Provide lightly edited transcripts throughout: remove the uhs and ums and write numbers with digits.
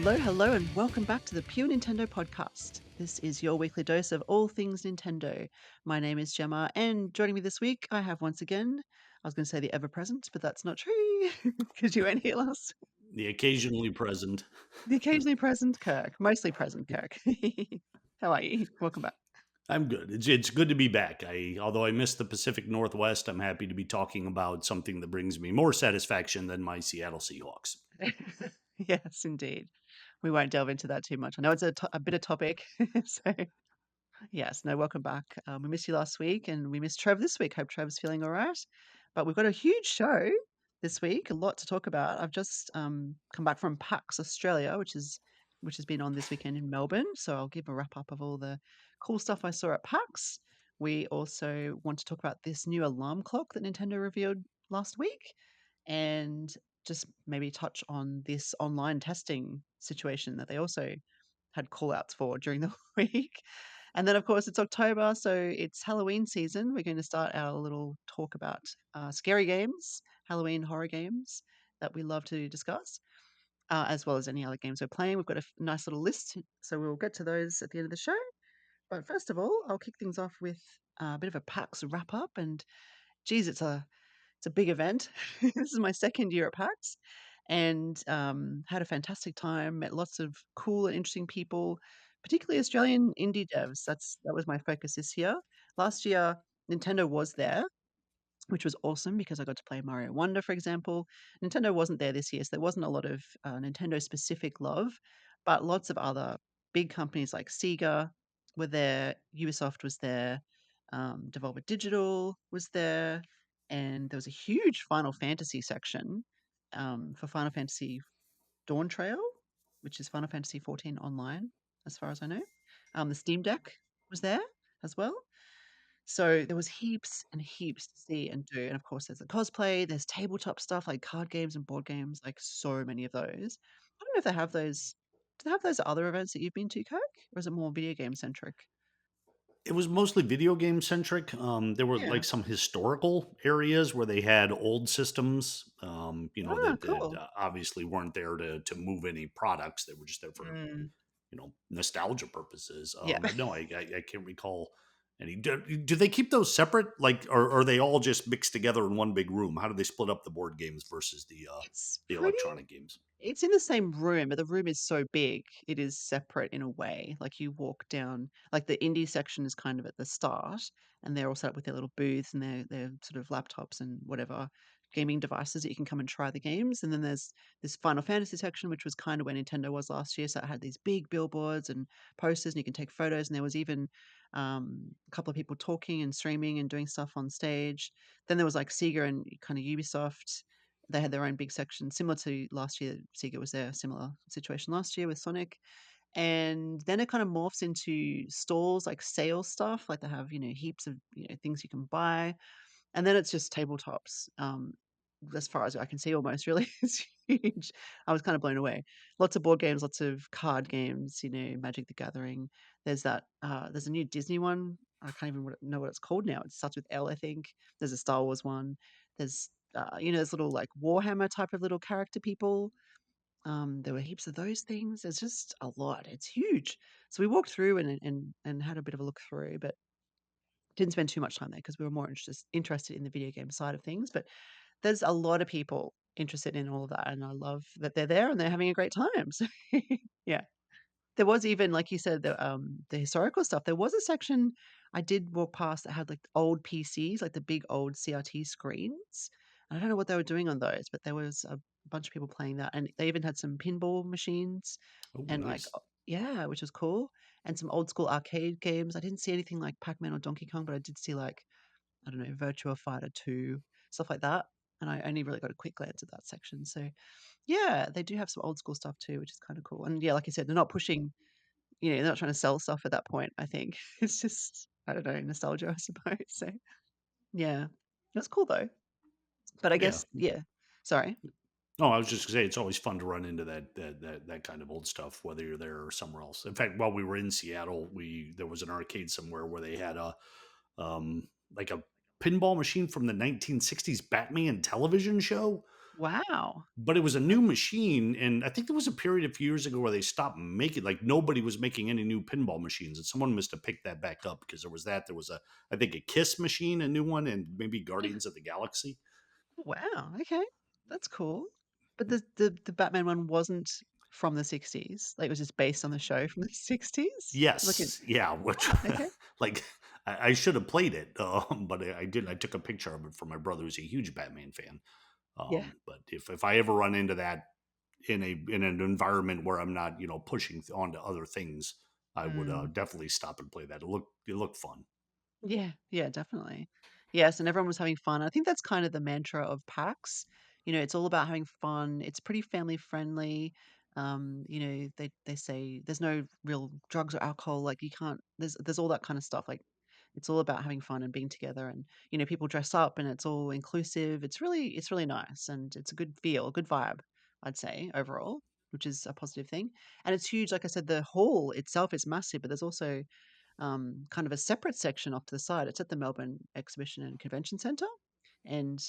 Hello, and welcome back to the Pure Nintendo podcast. This is your weekly dose of all things Nintendo. My name is Jemma, and joining me this week, I have once again, I was going to say the ever present, but that's not true because you weren't here last. The occasionally present. The occasionally present Kirk, mostly present Kirk. How are you? Welcome back. I'm good. It's good to be back. Although I missed the Pacific Northwest, I'm happy to be talking about something that brings me more satisfaction than my Seattle Seahawks. Yes, indeed. We won't delve into that too much. I know it's a bit of topic, so yes, no, welcome back. We missed you last week and we missed Trev this week. Hope Trev's feeling all right. But we've got a huge show this week, a lot to talk about. I've just come back from PAX Australia, which has been on this weekend in Melbourne. So I'll give a wrap up of all the cool stuff I saw at PAX. We also want to talk about this new alarm clock that Nintendo revealed last week and just maybe touch on this online testing situation that they also had call outs for during the week. And then, of course, it's October, so it's Halloween season. We're going to start our little talk about scary games, Halloween horror games that we love to discuss, as well as any other games we're playing. We've got a nice little list, so we'll get to those at the end of the show. But first of all, I'll kick things off with a bit of a PAX wrap up. And geez, it's a big event. This is my second year at PAX, and had a fantastic time. Met lots of cool and interesting people, particularly Australian indie devs. That was my focus this year. Last year, Nintendo was there, which was awesome because I got to play Mario Wonder, for example. Nintendo wasn't there this year, so there wasn't a lot of Nintendo specific love, but lots of other big companies like Sega were there, Ubisoft was there, Devolver Digital was there, and there was a huge Final Fantasy section for Final Fantasy Dawn Trail, which is Final Fantasy 14 online, as far as I know. The Steam Deck was there as well. So there was heaps and heaps to see and do. And of course, there's the cosplay, there's tabletop stuff like card games and board games, like so many of those. I don't know if they have those. Do they have those other events that you've been to, Kirk? Or is it more video game centric? It was mostly video game centric. There were Yeah. like some historical areas where they had old systems, Ah, that cool. obviously weren't there to move any products. They were just there for Mm, nostalgia purposes. yeah. But no, I can't recall any. Do they keep those separate, like, or are they all just mixed together in one big room? How do they split up the board games versus It's the pretty electronic games? It's in the same room, but the room is so big, it is separate in a way. Like you walk down, like the indie section is kind of at the start, and they're all set up with their little booths and their sort of laptops and whatever gaming devices that you can come and try the games. And then there's this Final Fantasy section, which was kind of where Nintendo was last year. So it had these big billboards and posters, and you can take photos. And there was even a couple of people talking and streaming and doing stuff on stage. Then there was like Sega and kind of Ubisoft. They had their own big section, similar to last year. Sega was there, similar situation last year with Sonic. And then it kind of morphs into stores like sale stuff, like they have, heaps of things you can buy. And then it's just tabletops. As far as I can see, almost really, it's huge. I was kind of blown away. Lots of board games, lots of card games. Magic the Gathering. There's that. There's a new Disney one. I can't even know what it's called now. It starts with L, I think. There's a Star Wars one. There's there's little like Warhammer type of little character people. There were heaps of those things. There's just a lot. It's huge. So we walked through and had a bit of a look through, but didn't spend too much time there because we were more interested in the video game side of things. But there's a lot of people interested in all of that, and I love that they're there and they're having a great time. So yeah. There was even, like you said, the historical stuff. There was a section I did walk past that had like old PCs, like the big old CRT screens. I don't know what they were doing on those, but there was a bunch of people playing that, and they even had some pinball machines Oh, and nice. yeah, which was cool, and some old school arcade games. I didn't see anything like Pac-Man or Donkey Kong, but I did see like I don't know Virtua Fighter 2, stuff like that. And I only really got a quick glance at that section. So yeah, they do have some old school stuff too, which is kind of cool. And yeah, like I said, they're not pushing they're not trying to sell stuff at that point, I think. It's just, I don't know, nostalgia, I suppose. So, yeah. That's cool though. But I Yeah. guess, yeah. Sorry. No, I was just gonna say it's always fun to run into that kind of old stuff, whether you're there or somewhere else. In fact, while we were in Seattle, we there was an arcade somewhere where they had like a pinball machine from the 1960s Batman television show. Wow. But it was a new machine, and I think there was a period a few years ago where they stopped making, like, nobody was making any new pinball machines, and someone must have picked that back up because there was a, I think, a Kiss machine, a new one, and maybe Guardians of the Galaxy. Wow, okay. That's cool. But the Batman one wasn't from the '60s? Like, it was just based on the show from the '60s? Like it Yes, yeah, which okay. like I should have played it, but I didn't. I took a picture of it for my brother, who's a huge Batman fan. Yeah. But if I ever run into that in an environment where I'm not, pushing onto other things, I would Mm. definitely stop and play that. It looked fun. Yeah, yeah, definitely. Yes, and everyone was having fun. I think that's kind of the mantra of PAX. It's all about having fun. It's pretty family friendly. They say there's no real drugs or alcohol. Like you can't. There's all that kind of stuff. Like it's all about having fun and being together, and people dress up, and it's all inclusive. It's really nice, and it's a good feel, a good vibe. I'd say overall, which is a positive thing. And it's huge. Like I said, the hall itself is massive, but there's also kind of a separate section off to the side. It's at the Melbourne Exhibition and Convention Centre. And,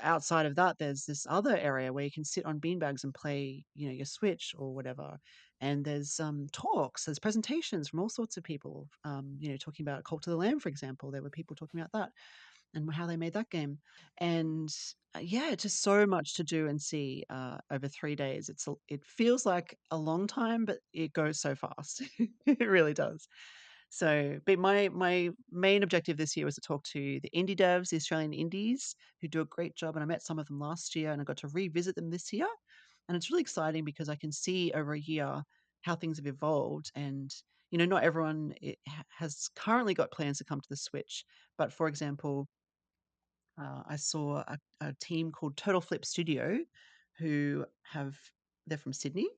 outside of that, there's this other area where you can sit on beanbags and play, your Switch or whatever. And there's talks, there's presentations from all sorts of people, talking about Cult of the Lamb, for example. There were people talking about that and how they made that game. And yeah, just so much to do and see over 3 days. It feels like a long time, but it goes so fast. It really does. So, but my main objective this year was to talk to the indie devs, the Australian indies, who do a great job. And I met some of them last year, and I got to revisit them this year. And it's really exciting because I can see over a year how things have evolved. And not everyone has currently got plans to come to the Switch. But for example, I saw a team called Turtle Flip Studio, who they're from Sydney,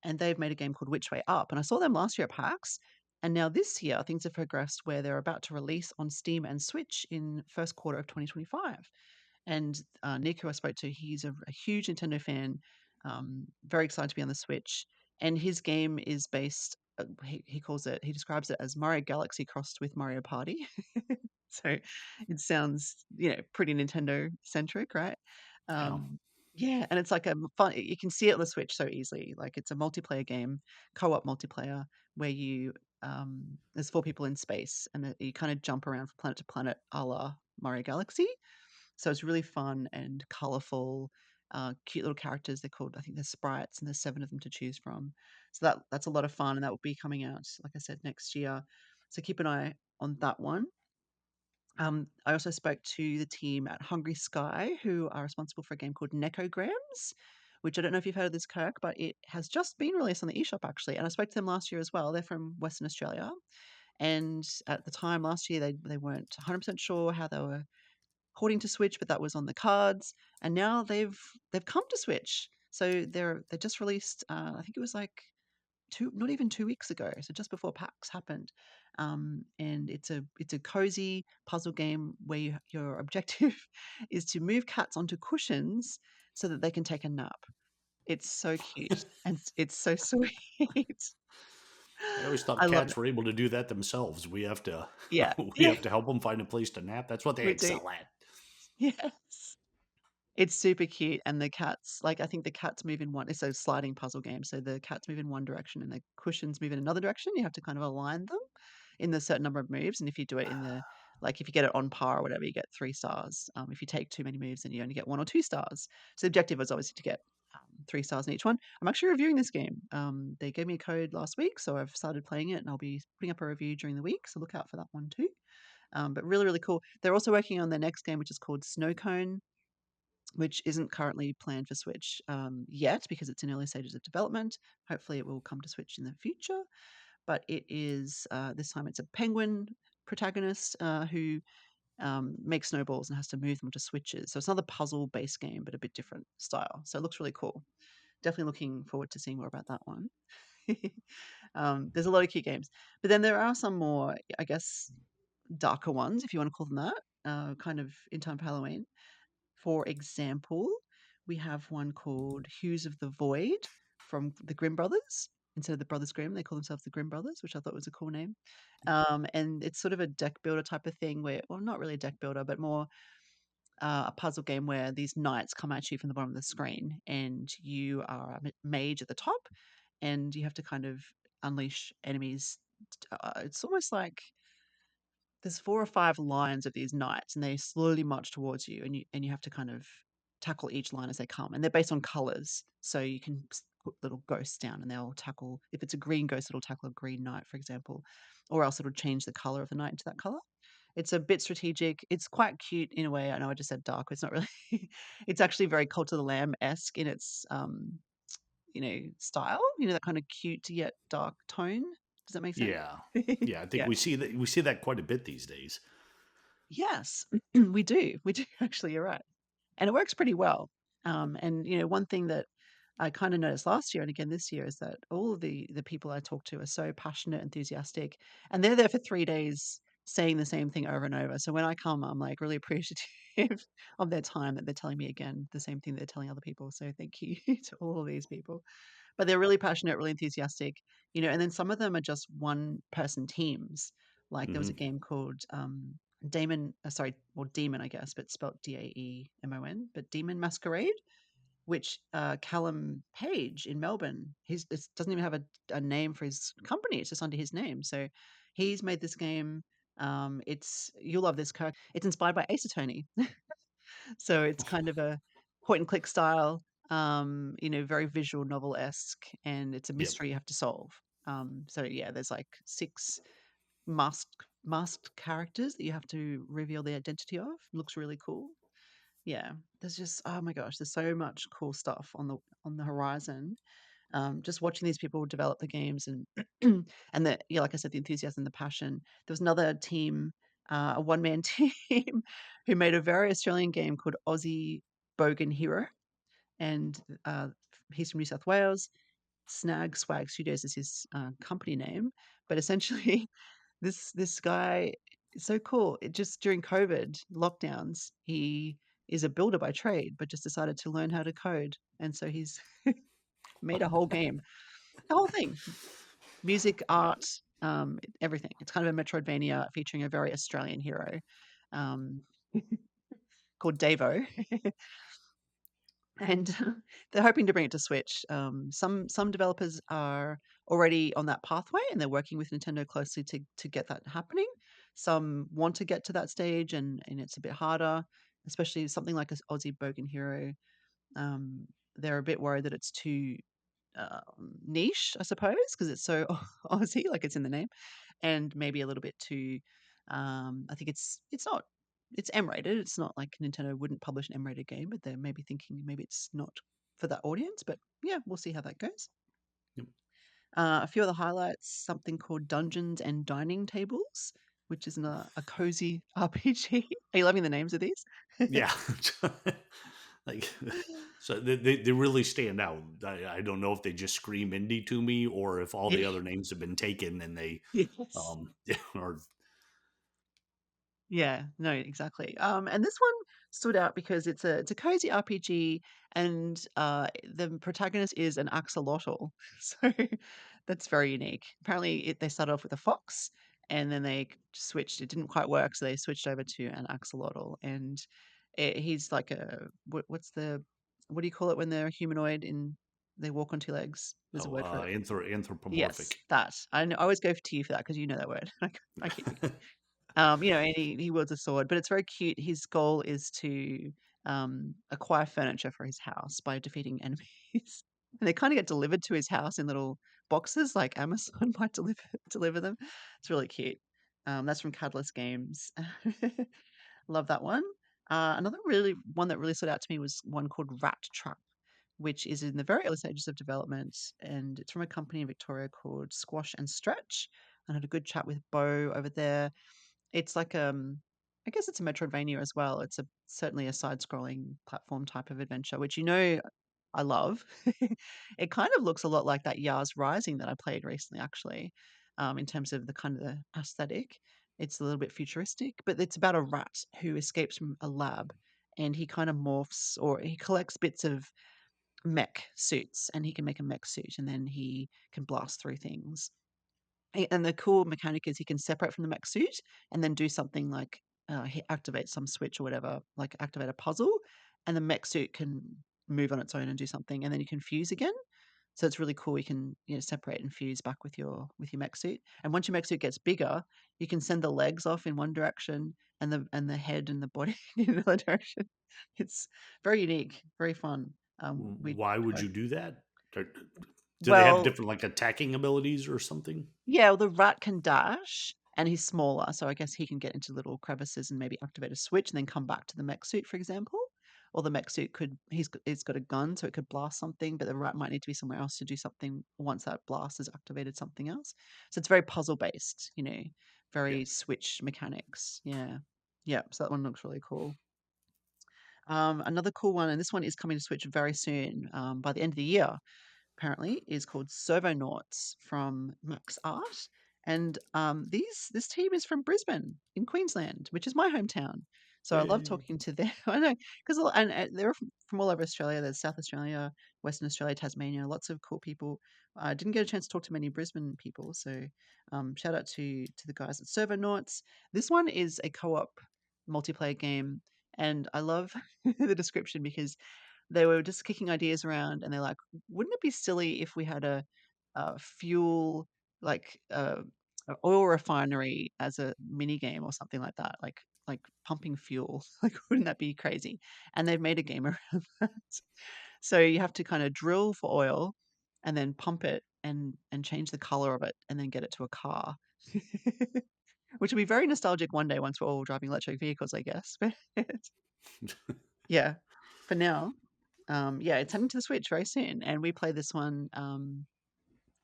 and they've made a game called Which Way Up. And I saw them last year at PAX, and now this year things have progressed where they're about to release on Steam and Switch in first quarter of 2025. And Nick, who I spoke to, he's a huge Nintendo fan, very excited to be on the Switch. And his game is based. He describes it as Mario Galaxy crossed with Mario Party. So it sounds, pretty Nintendo centric, right? Yeah. Yeah, and it's like a fun. You can see it on the Switch so easily. Like it's a multiplayer game, co-op multiplayer, where there's four people in space, and you kind of jump around from planet to planet, a la Mario Galaxy. So it's really fun and colorful, cute little characters. They're called, I think they're sprites, and there's seven of them to choose from. So that's a lot of fun, and that will be coming out, like I said, next year. So keep an eye on that one. I also spoke to the team at Hungry Sky, who are responsible for a game called Necograms, which I don't know if you've heard of this, Kirk, but it has just been released on the eShop actually. And I spoke to them last year as well. They're from Western Australia, and at the time last year, they weren't 100% sure how they were porting to Switch, but that was on the cards. And now they've come to Switch. So they just released. I think it was like not even 2 weeks ago, so just before PAX happened. And it's a cozy puzzle game where your objective is to move cats onto cushions so that they can take a nap. It's so cute and it's so sweet. I always thought I love cats it. were able to do that themselves. We have to Yeah. we Yeah, have to help them find a place to nap. That's what they we do. excel at. Yes. It's super cute, and the cats like, I think the cats move in one it's a sliding puzzle game, so the cats move in one direction and the cushions move in another direction. You have to kind of align them in the certain number of moves, and if you do it in the like, if you get it on par or whatever, you get 3 stars. If you take too many moves, then you only get 1 or 2 stars. So the objective was obviously to get, 3 stars in each one. I'm actually reviewing this game. They gave me a code last week, so I've started playing it, and I'll be putting up a review during the week, so look out for that one too. But really, really cool. They're also working on their next game, which is called Snow Cone, which isn't currently planned for Switch yet because it's in early stages of development. Hopefully, it will come to Switch in the future. But it is this time it's a penguin protagonist who makes snowballs and has to move them to switches. So it's another puzzle-based game, but a bit different style. So it looks really cool. Definitely looking forward to seeing more about that one. There's a lot of cute games, but then there are some more, I guess, darker ones, if you want to call them that, kind of in time for Halloween. For example, we have one called Hues of the Void from the Grimm brothers. Instead of the Brothers Grimm, they call themselves the Grimm brothers, which I thought was a cool name. And it's sort of a deck builder type of thing where, well, not really a deck builder, but more a puzzle game where these knights come at you from the bottom of the screen, and you are a mage at the top, and you have to kind of unleash enemies. It's almost like there's 4 or 5 lines of these knights, and they slowly march towards you, and you have to kind of tackle each line as they come, and they're based on colors, so you can put little ghosts down, and they'll tackle. If it's a green ghost, it'll tackle a green knight, for example, or else it'll change the color of the knight into that color. It's a bit strategic. It's quite cute in a way. I know I just said dark. It's not really. It's actually very Cult of the Lamb-esque in its, style. That kind of cute yet dark tone. Does that make sense? Yeah. Yeah, I think Yeah. we see that quite a bit these days. Yes, we do. We do actually, you're right. And it works pretty well. And one thing that I kind of noticed last year and again this year is that all of the people I talk to are so passionate, enthusiastic, and they're there for 3 days saying the same thing over and over. So when I come, I'm like really appreciative of their time that they're telling me again the same thing they're telling other people. So thank you to all of these people. But they're really passionate, really enthusiastic, and then some of them are just one person teams. Like there was a Hmm. game called Damon, sorry, well, Demon, I guess, but spelled Daemon, but Demon Masquerade, which Callum Page in Melbourne, this doesn't even have a name for his company, it's just under his name. So he's made this game. You'll love this, Kirk. It's inspired by Ace Attorney. So it's kind of a point and click style, very visual novel esque, and it's a Yep. mystery you have to solve. So yeah, there's like 6 masked characters that you have to reveal the identity of. Looks really cool. Yeah, there's just oh my gosh, there's so much cool stuff on the horizon. Just watching these people develop the games and and like I said, the enthusiasm, the passion. There was another team, a one man team, who made a very Australian game called Aussie Bogan Hero, and uh, he's from New South Wales. Snag Swag Studios is his company name, but essentially this guy is so cool. It just during COVID lockdowns, he is a builder by trade, but just decided to learn how to code, and so he's made a whole game, the whole thing, music, art, everything. It's kind of a Metroidvania featuring a very Australian hero um, called Davo, and they're hoping to bring it to Switch. Some developers are already on that pathway, and they're working with Nintendo closely to get that happening. Some want to get to that stage, and it's a bit harder, especially something like this Aussie Bogan Hero. Um, they're a bit worried that it's too niche, I suppose, because it's so Aussie, like it's in the name, and maybe a little bit too. I think it's not. It's M-rated. It's not like Nintendo wouldn't publish an M-rated game, but they're maybe thinking maybe it's not for that audience. But yeah, we'll see how that goes. Yep. A few other highlights: something called Dungeons and Dining Tables, which is a cozy RPG. Are you loving the names of these? Yeah. Like, so they really stand out. I don't know if they just scream indie to me or if all the Yeah. other names have been taken and they Yes. or Yeah, no, exactly. And this one stood out because it's a cozy RPG, and the protagonist is an axolotl, so that's very unique. Apparently, they started off with a fox, and then they switched. It didn't quite work, so they switched over to an axolotl, and he's like what do you call it when they're humanoid and they walk on 2 legs? There's a word for it. Yes, anthropomorphic. that. I always go to you for that because you know that word. I keep and he wields a sword, but it's very cute. His goal is to acquire furniture for his house by defeating enemies. And they kind of get delivered to his house in little boxes, like Amazon might deliver them. It's really cute. That's from Catalyst Games. Love that one. Another really one that really stood out to me was one called Rat Trap, which is in the very early stages of development, and it's from a company in Victoria called Squash and Stretch. I had a good chat with Bo over there. It's like, I guess it's a Metroidvania as well. It's certainly a side-scrolling platform type of adventure, which I love. It kind of looks a lot like that Yars Rising that I played recently, actually, in terms of the kind of the aesthetic. It's a little bit futuristic, but it's about a rat who escapes from a lab, and he kind of morphs or he collects bits of mech suits, and he can make a mech suit, and then he can blast through things. And the cool mechanic is he can separate from the mech suit and then do something like activate some switch or whatever, like activate a puzzle, and the mech suit can move on its own and do something, and then you can fuse again. So it's really cool. You can, separate and fuse back with your mech suit. And once your mech suit gets bigger, you can send the legs off in one direction and the head and the body in another direction. It's very unique, very fun. We Why would tried. you do that? Do do they have Well, different like attacking abilities or something? yeah, well, the rat can dash, and he's smaller, so I guess he can get into little crevices and maybe activate a switch and then come back to the mech suit, for example. Or the mech suit could it's got a gun, so it could blast something, but the rat might need to be somewhere else to do something once that blast has activated something else. So it's very puzzle based, Yeah. very switch mechanics. Yeah. Yeah. So that one looks really cool. Another cool one, and this one is coming to Switch very soon, by the end of the year apparently, is called Servonauts from Max Art. And this team is from Brisbane in Queensland, which is my hometown. So I love Yay. talking to them. I know because and they're from all over Australia. There's South Australia, Western Australia, Tasmania. Lots of cool people. I didn't get a chance to talk to many Brisbane people, so shout out to the guys at Servonauts. This one is a co-op multiplayer game, and I love the description because they were just kicking ideas around, and they're like, "Wouldn't it be silly if we had a fuel like a oil refinery as a mini game or something like that, like pumping fuel? Like, wouldn't that be crazy?" And they've made a game around that. So you have to kind of drill for oil, and then pump it and change the color of it, and then get it to a car. Which will be very nostalgic one day once we're all driving electric vehicles, I guess. But yeah, for now. Yeah, it's heading to the Switch very soon, and we play this one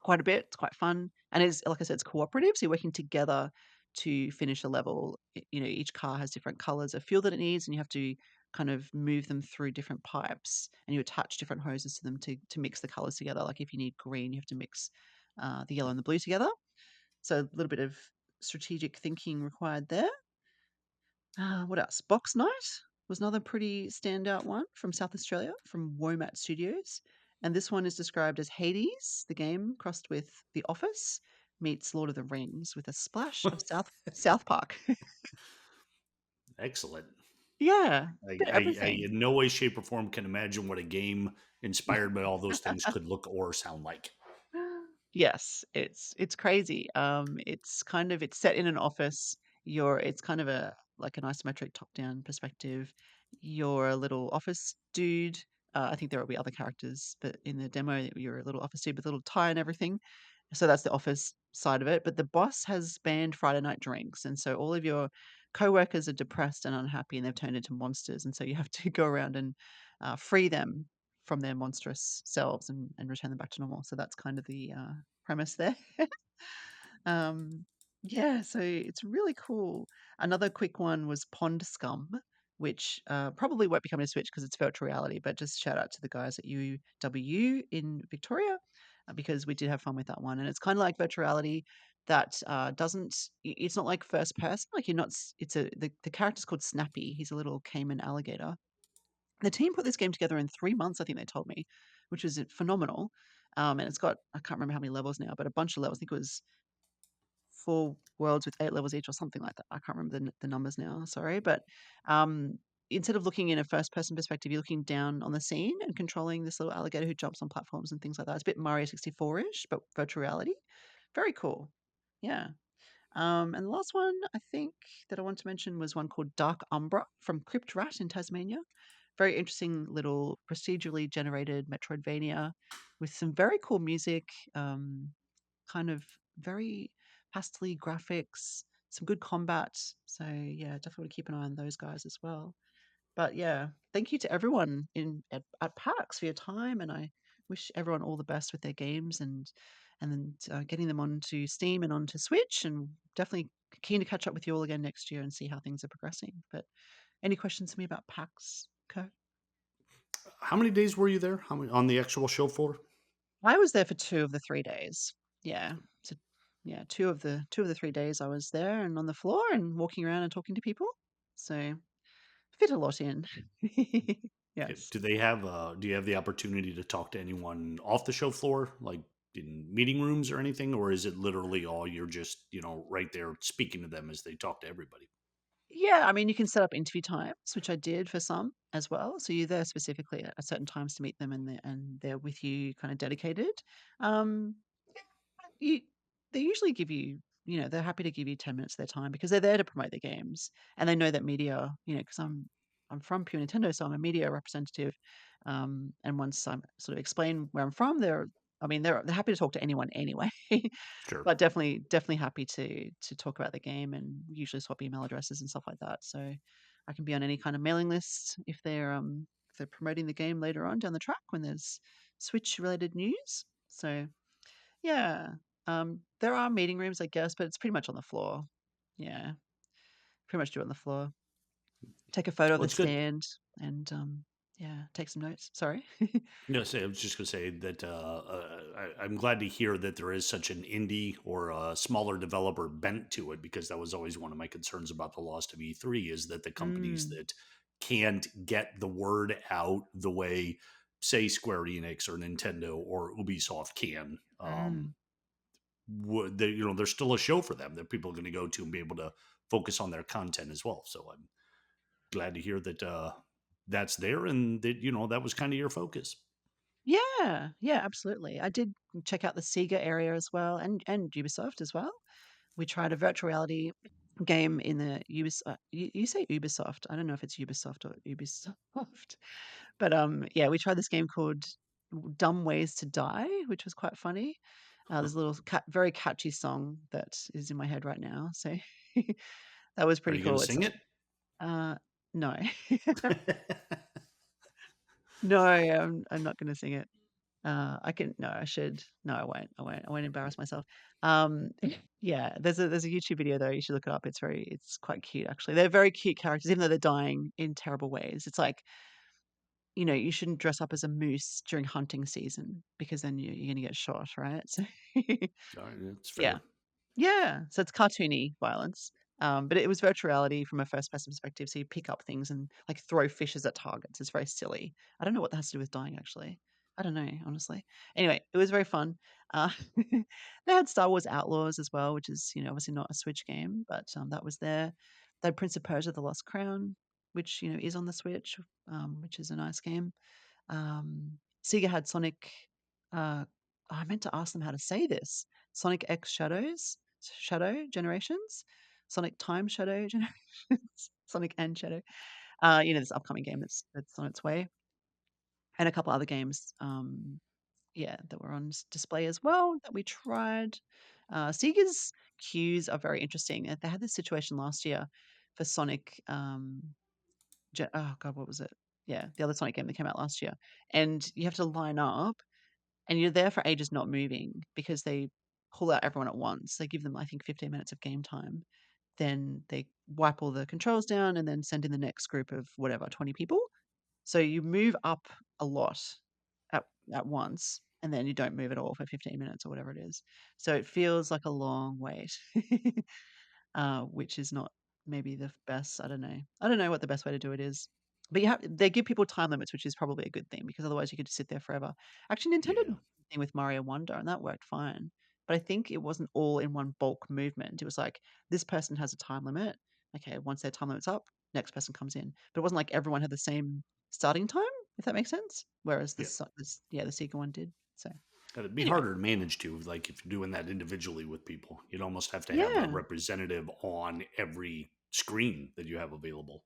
quite a bit. It's quite fun, and it's like I said, it's cooperative. So you're working together to finish a level. Each car has different colors of fuel that it needs, and you have to kind of move them through different pipes, and you attach different hoses to them to mix the colors together. Like if you need green, you have to mix the yellow and the blue together. So a little bit of strategic thinking required there. What else? Box Night was another pretty standout one from South Australia, from Womat Studios. And this one is described as Hades, the game crossed with The Office meets Lord of the Rings with a splash of South Park. Excellent. Yeah, bit of I everything. in no way, shape, or form can imagine what a game inspired by all those things could look or sound like. Yes, it's crazy. It's set in an office. It's kind of a like an isometric top-down perspective. You're a little office dude. I think there will be other characters, but in the demo, you're a little office dude with a little tie and everything. So that's the office side of it. But the boss has banned Friday night drinks, and so all of your coworkers are depressed and unhappy, and they've turned into monsters. And so you have to go around and free them from their monstrous selves and return them back to normal. So that's kind of the premise there. um, yeah, so it's really cool. Another quick one was Pond Scum, which probably won't be coming to Switch because it's virtual reality, but just shout out to the guys at UW in Victoria because we did have fun with that one. And it's kind of like virtual reality that it's not like first person. Like you're not, the character's called Snappy. He's a little Cayman alligator. The team put this game together in 3 months, I think they told me, which was phenomenal. And it's got I can't remember how many levels now, but a bunch of levels. I think it was 4 worlds with 8 levels each or something like that. I can't remember the numbers now, sorry. But, um, instead of looking in a first person perspective, you're looking down on the scene and controlling this little alligator who jumps on platforms and things like that. It's a bit Mario 64-ish, but virtual reality. Very cool. Yeah. And the last one I think that I want to mention was one called Dark Umbra from Crypt Rat in Tasmania. Very interesting little procedurally generated Metroidvania with some very cool music, kind of very pastely graphics, some good combat. So yeah, definitely want to keep an eye on those guys as well. But yeah, thank you to everyone at PAX for your time, and I wish everyone all the best with their games and getting them onto Steam and onto Switch. And definitely keen to catch up with you all again next year and see how things are progressing. But any questions for me about PAX, Kurt? How many days were you there? How many on the actual show floor? I was there for 2 of the 3 days. Yeah. So yeah, 2 of the 3 days I was there and on the floor and walking around and talking to people. So fit a lot in. Yes. Do they have? Do you have the opportunity to talk to anyone off the show floor, like in meeting rooms or anything, or is it literally all you're just right there speaking to them as they talk to everybody? Yeah, I mean, you can set up interview times, which I did for some as well. So you're there specifically at certain times to meet them, and they're with you, kind of dedicated. Um, you they usually give you, they're happy to give you 10 minutes of their time because they're there to promote their games, and they know that media, because I'm from Pure Nintendo, so I'm a media representative. And once I sort of explain where I'm from, I mean, they're happy to talk to anyone anyway. Sure. But definitely happy to talk about the game, and usually swap email addresses and stuff like that. So I can be on any kind of mailing list if they're promoting the game later on down the track when there's Switch related news. So yeah, there are meeting rooms, I guess, but it's pretty much on the floor. Yeah, pretty much do it on the floor. Take a photo of Well, the it's good. stand and yeah, take some notes. Sorry. No, say I was just going to say that I'm glad to hear that there is such an indie or a smaller developer bent to it, because that was always one of my concerns about the loss of E3, is that the companies Mm, that can't get the word out the way, say, Square Enix or Nintendo or Ubisoft can, mm. there's still a show for them that people are going to go to and be able to focus on their content as well. So I'm glad to hear that that's there, and that that was kind of your focus. Yeah, yeah, absolutely. I did check out the Sega area as well, and Ubisoft as well. We tried a virtual reality game in the you say Ubisoft. I don't know if it's Ubisoft or Ubisoft. But yeah, we tried this game called Dumb Ways to Die, which was quite funny. There's a little very catchy song that is in my head right now. So that was Are pretty you going to cool. sing it? Uh no. No, I'm not gonna sing it. I can no, I should. No, I won't. I won't embarrass myself. Um, yeah, there's a YouTube video though. You should look it up. It's quite cute actually. They're very cute characters, even though they're dying in terrible ways. It's like, you shouldn't dress up as a moose during hunting season because then you're gonna get shot, right? So All right, that's yeah, fair. yeah, so it's cartoony violence, but it was virtual reality from a first person perspective, so you pick up things and, like, throw fishes at targets. It's very silly. I don't know what that has to do with dying, actually. I don't know, honestly. Anyway, it was very fun. Uh, they had Star Wars Outlaws as well, which is, obviously not a Switch game, but, that was there. They had Prince of Persia: The Lost Crown, which, is on the Switch, which is a nice game. Sega had Sonic, I meant to ask them how to say this. Sonic X Shadow Generations, Sonic Time Shadow Generations, Sonic and Shadow. This upcoming game that's on its way, and a couple other games. Yeah, that were on display as well that we tried. Sega's queues are very interesting. They had this situation last year for Sonic. Oh God, what was it? Yeah, the other Sonic game that came out last year, and you have to line up and you're there for ages not moving because they pull out everyone at once. They give them, I think, 15 minutes of game time. Then they wipe all the controls down and then send in the next group of whatever, 20 people. So you move up a lot at, at once and then you don't move at all for 15 minutes or whatever it is. So it feels like a long wait, which is not maybe the best. I don't know. I don't know what the best way to do it is. But they give people time limits, which is probably a good thing because otherwise you could just sit there forever. Actually, Nintendo did Yeah, the thing with Mario Wonder, and that worked fine. But I think it wasn't all in one bulk movement. It was like this person has a time limit. Okay, once their time limit's up, next person comes in. But it wasn't like everyone had the same starting time, if that makes sense. Whereas yeah. the Sega one did. So And it'd be anyway, harder to manage too, like if you're doing that individually with people. You'd almost have to have a yeah. representative on every screen that you have available.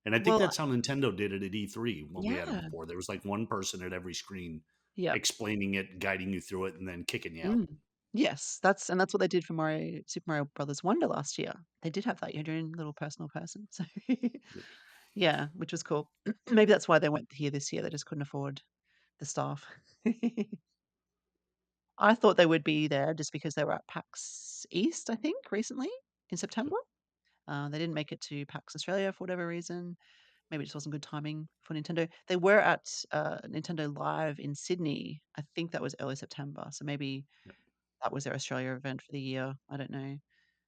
And I think Well, that's how Nintendo did it at E3 when we had it yeah, before. There was like one person at every screen yeah. explaining it, guiding you through it, and then kicking you out. Mm. Yes, that's what they did for Super Mario Brothers Wonder last year. They did have that, your own little personal person. So Yep. yeah, which was cool. Maybe that's why they went here this year. They just couldn't afford the staff. I thought they would be there just because they were at PAX East, I think, recently in Okay. September. They didn't make it to PAX Australia for whatever reason. Maybe it just wasn't good timing for Nintendo. They were at Nintendo Live in Sydney. I think that was early September. So maybe Yep. that was their Australia event for the year. I don't know.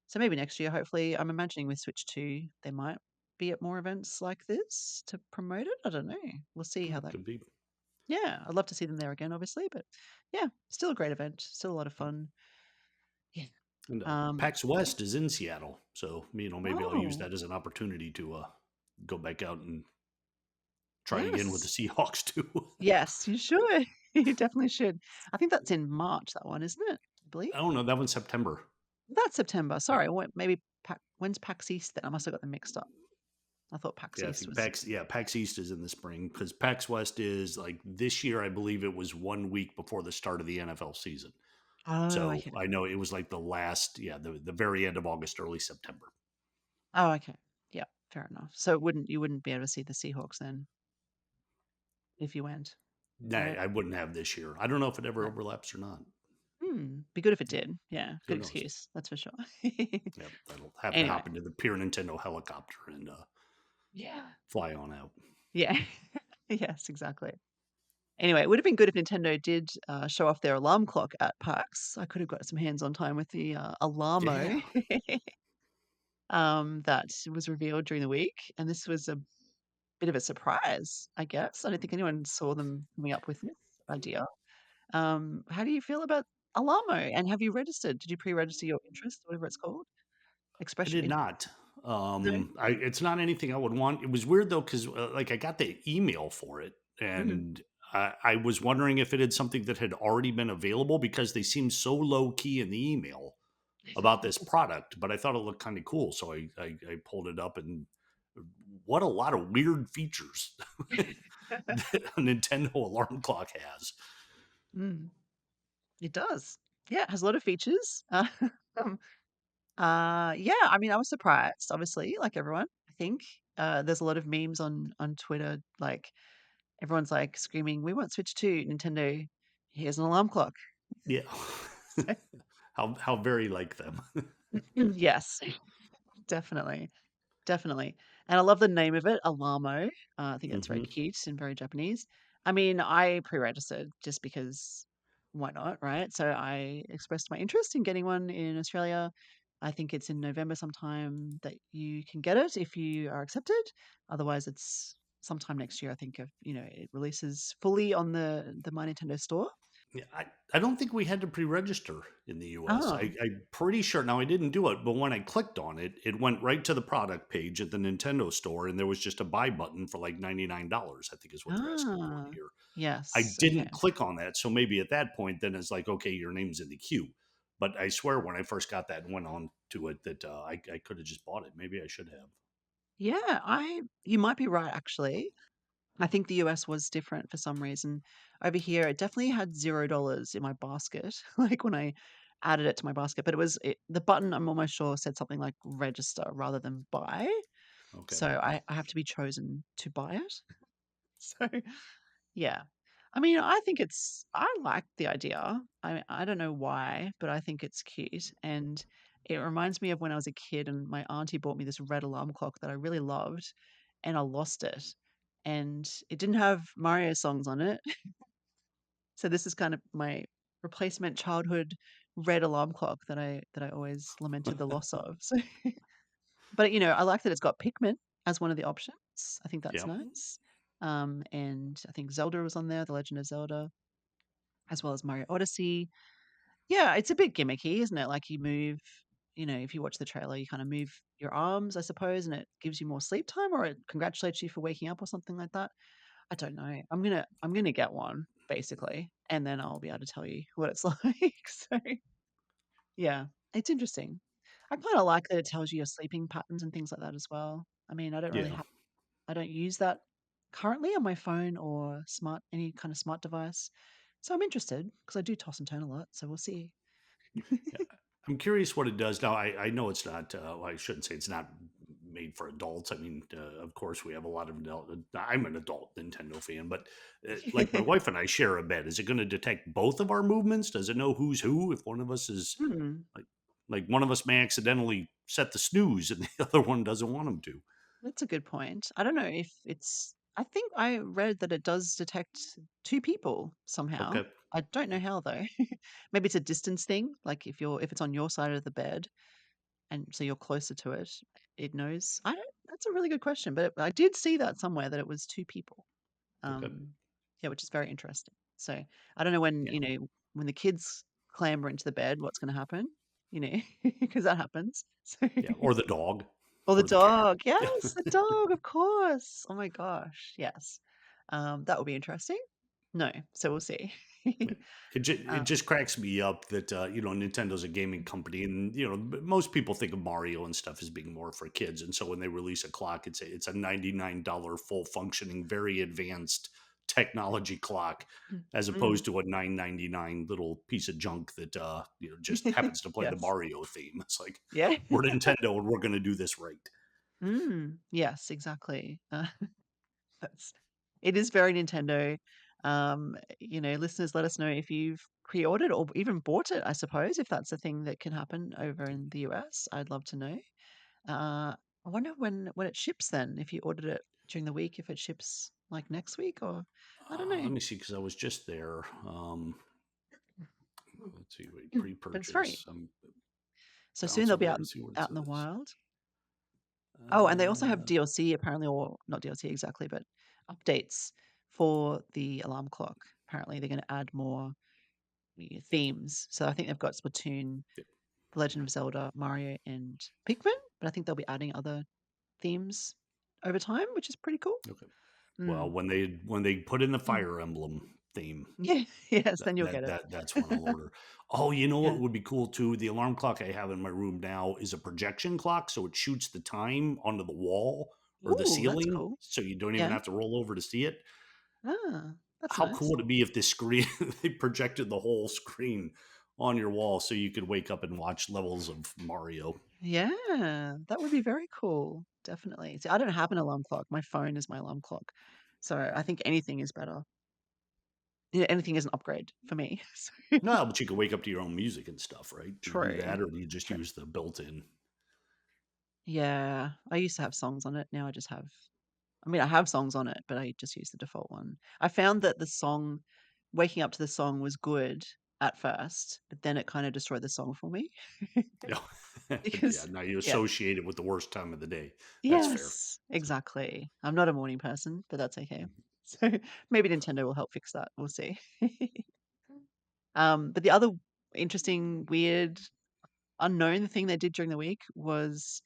So maybe next year, hopefully. I'm imagining with Switch 2, they might be at more events like this to promote it. I don't know. We'll see how that. Could be. Yeah, I'd love to see them there again, obviously. But yeah, still a great event. Still a lot of fun. Yeah. And Um, PAX West is in Seattle, so maybe I'll use oh, that as an opportunity to go back out and try again with the yes. Seahawks too. Yes, you should. You definitely should. I think that's in March, that one, isn't it? I believe. I don't know. That one's September. That's September. Sorry, maybe when's PAX East then? I must have got them mixed up. I thought PAX Yeah, I East think was. PAX East is in the spring because PAX West is like this year. I believe it was 1 week before the start of the NFL season. Oh, So okay. I know it was like the last, yeah, the very end of August, early September. Oh, okay. Yeah, fair enough. So you wouldn't be able to see the Seahawks then if you went, Nah, right? I wouldn't have this year. I don't know if it ever No. overlaps or not. Be good if it Yeah, did. Yeah, who good knows? excuse. That's for sure. Yeah, that'll have to Anyway, hop into the pure Nintendo helicopter and yeah, fly on out. yeah, yes, exactly. Anyway, it would have been good if Nintendo did show off their alarm clock at PAX. I could have got some hands-on time with the Yeah, Alarmo that was revealed during the week, and this was a bit of a surprise, I guess. I don't think anyone saw them coming up with this idea. How do you feel about Alarmo? And have you registered? Did you pre-register your interest, whatever it's called? I Express your did interest? not. No. It's not anything I would want. It was weird though because like I got the email for it, Mhm. and I was wondering if it had something that had already been available because they seemed so low key in the email about this product. But I thought it looked kind of cool, so I pulled it up, and what a lot of weird features that a Nintendo alarm clock has. Mm, it does. Yeah, it has a lot of features. Um, yeah, I mean, I was surprised, obviously, like everyone, I think. There's a lot of memes on Twitter, like everyone's like screaming, "We want Switch 2, Nintendo. Here's an alarm clock." Yeah, So, how very like them. yes, definitely. Definitely. And I love the name of it, Alarmo. I think that's very Hmm. cute and very Japanese. I mean, I pre-registered just because why not, right? So I expressed my interest in getting one in Australia. I think it's in November sometime that you can get it if you are accepted. Otherwise, it's sometime next year. I think it releases fully on the My Nintendo store. Yeah, I don't think we had to pre-register in the US. Oh, I'm pretty sure. Now I didn't do it, but when I clicked on it, it went right to the product page at the Nintendo store, and there was just a buy button for like $99. I think is what they're asking for ah, here. I yes. Okay. didn't click on that, so maybe at that point, then it's like, okay, your name's in the queue. But I swear, when I first got that and went on to it, that I could have just bought it. Maybe I should have. Yeah, you might be right actually. I think the US was different for some reason. Over here, it definitely had $0 in my basket, like when I added it to my basket, but the button, I'm almost sure, said something like register rather than buy. Okay. So I have to be chosen to buy it. So yeah. I mean, I like the idea. I don't know why, but I think it's cute. And it reminds me of when I was a kid and my auntie bought me this red alarm clock that I really loved and I lost it. And it didn't have Mario songs on it. So this is kind of my replacement childhood red alarm clock that I always lamented the loss of. So but I like that it's got Pikmin as one of the options. I think that's Yeah. nice. And I think Zelda was on there, The Legend of Zelda, as well as Mario Odyssey. Yeah, it's a bit gimmicky, isn't it? Like if you watch the trailer, you kind of move your arms, I suppose, and it gives you more sleep time, or it congratulates you for waking up, or something like that. I don't know. I'm gonna get one basically, and then I'll be able to tell you what it's like. So yeah, it's interesting. I kind of like that it tells you your sleeping patterns and things like that as well. I mean, Yeah. I don't use that currently on my phone or any kind of smart device. So I'm interested because I do toss and turn a lot. So we'll see. Yeah. I'm curious what it does now. I know it's not. Well, I shouldn't say it's not made for adults. I mean, of course, we have a lot of adult. I'm an adult Nintendo fan, but like my wife and I share a bed. Is it going to detect both of our movements? Does it know who's who? If one of us is Hmm, like, like one of us may accidentally set the snooze and the other one doesn't want him to. that's a good point. I don't know if it's. I think I read that it does detect two people somehow. Okay. I don't know how though. Maybe it's a distance thing. Like if it's on your side of the bed, and so you're closer to it, it knows. I don't. That's a really good question, but I did see that somewhere that it was two people. Okay. Um, yeah, which is very interesting. So I don't know when Yeah. when the kids clamber into the bed, what's going to happen. because that happens. So, Yeah, or the dog, or the or the cat. dog. Yeah. Yes, the dog, of course. Oh my gosh. Yes. That will be interesting. No, so we'll see. Yeah. It Um, just cracks me up that Nintendo's a gaming company, and most people think of Mario and stuff as being more for kids, and so when they release a clock, it's a $99 full functioning, very advanced technology clock, as mm, opposed to a $9.99 little piece of junk that just happens to play the yes. Mario theme. It's like Yeah. we're Nintendo and we're going to do this right. Yes, exactly. That's it is very Nintendo. Listeners, let us know if you've pre-ordered or even bought it, I suppose, if that's a thing that can happen over in the US. I'd love to know. I wonder when it ships then, if you ordered it during the week, if it ships like next week or I don't know. Let me see, because I was just there. Let's see, wait, But it's very pre-purchase. I'm so soon they'll bouncing be around to see what it out in the says. wild. Oh, and they also have Uh, DLC apparently, or not DLC exactly, but updates for the alarm clock. Apparently, they're going to add more themes. So I think they've got Splatoon, yeah, The Legend of Zelda, Mario, and Pikmin. But I think they'll be adding other themes over time, which is pretty cool. okay. Well, Mm. when they put in the Mm. Fire Emblem theme, Yeah, yes, that then you'll that get it. that that's when I'll order. Oh, you know what Yeah. would be cool too? The alarm clock I have in my room now is a projection clock, so it shoots the time onto the wall or the Ooh, that's ceiling, cool. so you don't even Yeah. have to roll over to see it. Ah, that's How nice. cool would it be if the screen they projected the whole screen on your wall so you could wake up and watch levels of Mario? Yeah, that would be very cool. Definitely. See, I don't have an alarm clock. My phone is my alarm clock. So I think anything is better. Anything is an upgrade for me. So, No, but you could wake up to your own music and stuff, right? Do you do true. that, or do you just True. use the built-in? Yeah, I used to have songs on it. Now I mean, I have songs on it, but I just use the default one. I found that waking up to the song was good at first, but then it kind of destroyed the song for me Yeah, yeah. because, Now you yeah, associate it with the worst time of the day. That's fair. yes, exactly. I'm not a morning person, but that's okay. So maybe Nintendo will help fix that. We'll see. But the other interesting, weird, unknown thing they did during the week was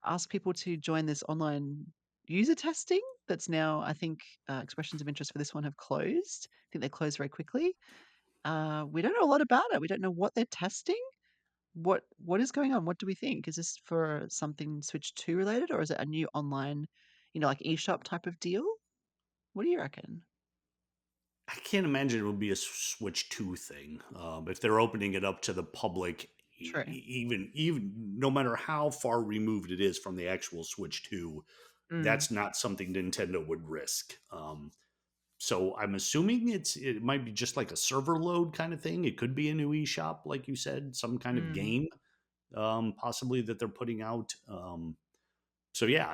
ask people to join this online user testing that's now, I think, expressions of interest for this one have closed. I think they closed very quickly. We don't know a lot about it. We don't know what they're testing. What is going on? What do we think? Is this for something Switch 2 related, or is it a new online, like eShop type of deal? What do you reckon? I can't imagine it would be a Switch 2 thing. If they're opening it up to the public, True. even no matter how far removed it is from the actual Switch 2, Mm, that's not something Nintendo would risk. So I'm assuming it might be just like a server load kind of thing. It could be a new eShop, like you said, some kind of mm, game, possibly that they're putting out. So yeah,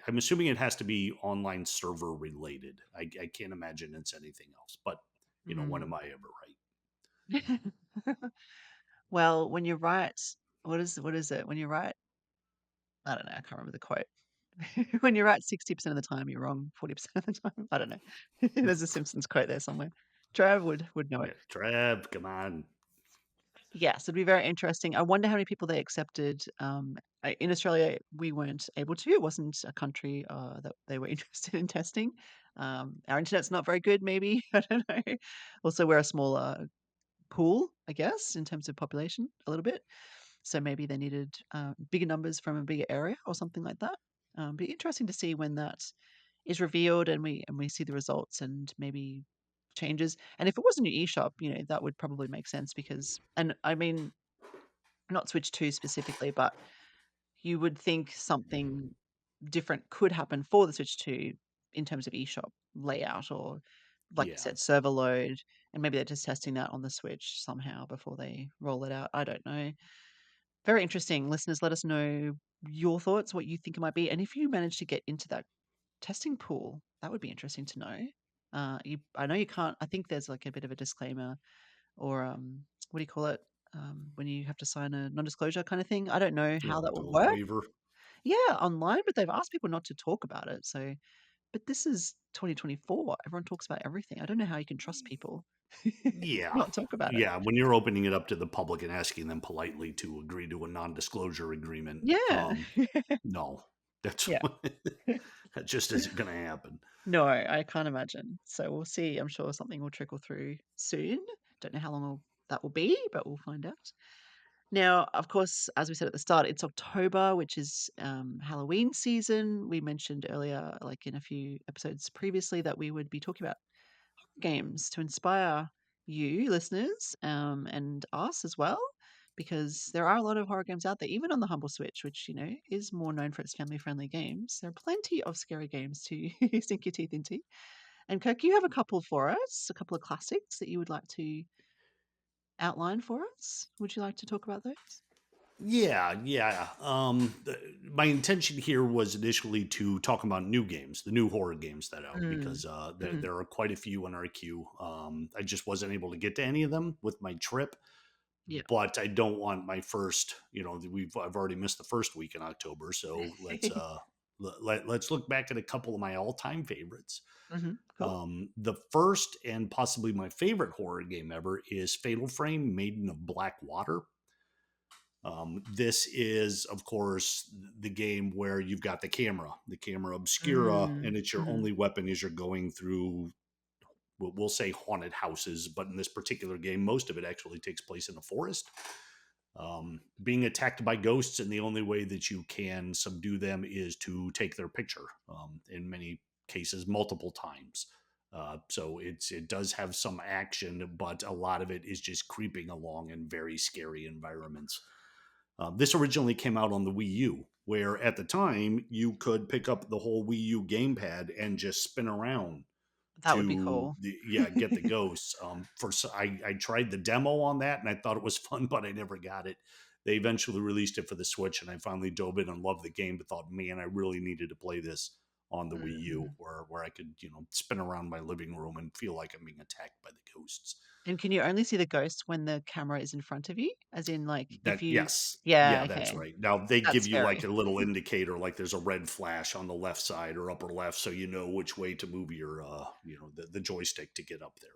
I'm assuming it has to be online server related. I can't imagine it's anything else. But when mm. am I ever right? Well, when you write, what is it? When you write, I don't know. I can't remember the quote. When you're right 60% of the time, you're wrong 40% of the time. I don't know. There's a Simpsons quote there somewhere. Trav would know it. Yeah, Trev, come on. Yes, it'd be very interesting. I wonder how many people they accepted. In Australia, we weren't able to. It wasn't a country that they were interested in testing. Our internet's not very good, maybe. I don't know. Also, we're a smaller pool, I guess, in terms of population, a little bit. So maybe they needed bigger numbers from a bigger area or something like that. Be interesting to see when that is revealed and we see the results and maybe changes. And if it was a new eShop, that would probably make sense because, and I mean, not Switch 2 specifically, but you would think something different could happen for the Switch 2 in terms of eShop layout or, like you Yeah, said, server load. And maybe they're just testing that on the Switch somehow before they roll it out. I don't know. Very interesting. Listeners, let us know your thoughts, what you think it might be. And if you manage to get into that testing pool, that would be interesting to know. I know you can't, I think there's like a bit of a disclaimer or what do you call it? When you have to sign a non-disclosure kind of thing. I don't know yeah, how that like a will work. waiver. Yeah, online, but they've asked people not to talk about it. So, but this is 2024. Everyone talks about everything. I don't know how you can trust people. Yeah. not talk about it. Yeah, when you're opening it up to the public and asking them politely to agree to a non-disclosure agreement, Yeah. no, that's Yeah. that just isn't gonna happen. No, I can't imagine. So we'll see. I'm sure something will trickle through soon. Don't know how long that will be, but we'll find out. Now, of course, as we said at the start, it's October, which is Halloween season. We mentioned earlier, like in a few episodes previously, that we would be talking about games to inspire you, listeners, and us as well, because there are a lot of horror games out there, even on the humble Switch, which is more known for its family-friendly games. There are plenty of scary games to sink your teeth into. And Kirk, you have a couple for us, a couple of classics that you would like to outline for us. Would you like to talk about those? Yeah, yeah. My intention here was initially to talk about new games, the new horror games that are out, Mm. because Mhm. there are quite a few on our queue. I just wasn't able to get to any of them with my trip, Yeah. but I don't want my first. I've already missed the first week in October, so let's look back at a couple of my all time favorites. Cool. The first and possibly my favorite horror game ever is Fatal Frame: Maiden of Black Water. This is, of course, the game where you've got the camera obscura, Mm. and it's your Mhm. only weapon as you're going through, we'll say haunted houses, but in this particular game, most of it actually takes place in a forest. Being attacked by ghosts, and the only way that you can subdue them is to take their picture, in many cases, multiple times. So it does have some action, but a lot of it is just creeping along in very scary environments. This originally came out on the Wii U, where at the time you could pick up the whole Wii U gamepad and just spin around That would be to cool. get the ghosts. I tried the demo on that and I thought it was fun, but I never got it. They eventually released it for the Switch, and I finally dove in and loved the game. But thought, man, I really needed to play this on the Wii U, Mhm. where I could spin around my living room and feel like I'm being attacked by the ghosts. And can you only see the ghost when the camera is in front of you? As in, like, if That you Yes. Yeah, Yeah, that's okay. right. Now they That's give you like scary. a little indicator, like there's a red flash on the left side or upper left, so you know which way to move your the joystick to get up there.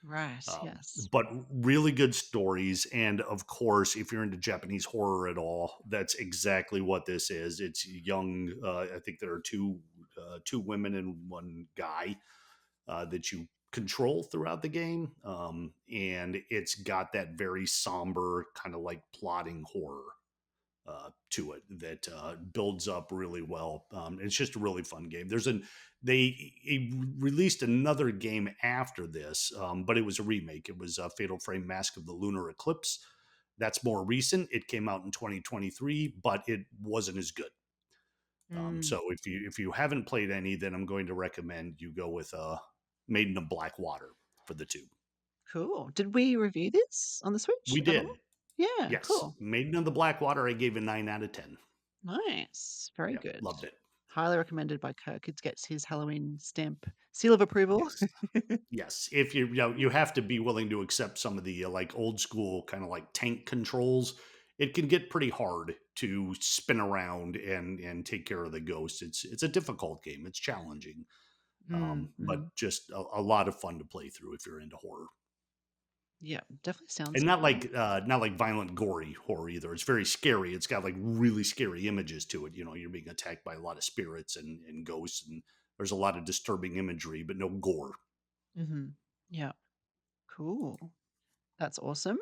Right, yes. But really good stories, and of course, if you're into Japanese horror at all, that's exactly what this is. It's young. I think there are two women and one guy that you control throughout the game. And it's got that very somber kind of like plotting horror to it that builds up really well. It's just a really fun game. They released another game after this, but it was a remake. It was Fatal Frame: Mask of the Lunar Eclipse. That's more recent. It came out in 2023, but it wasn't as good. Mm, So if you haven't played any, then I'm going to recommend you go with Maiden of Black Water for the two. cool. Did we review this on the Switch We at all? did. Yeah, Yes. cool. Maiden of the Black Water, I gave a 9 out of 10. Nice. Very Yeah, good. loved it. Highly recommended by Kirk. It gets his Halloween stamp seal of approval. Yes. Yes. If you have to be willing to accept some of the like old school kind of like tank controls. It can get pretty hard to spin around and take care of the ghost. It's a difficult game. It's challenging, Mm, but mm. just a lot of fun to play through if you're into horror. Yeah, definitely sounds And fun. not like violent, gory horror either. It's very scary. It's got like really scary images to it. You're being attacked by a lot of spirits and ghosts, and there's a lot of disturbing imagery, but no gore. Mhm. Yeah, cool. That's awesome.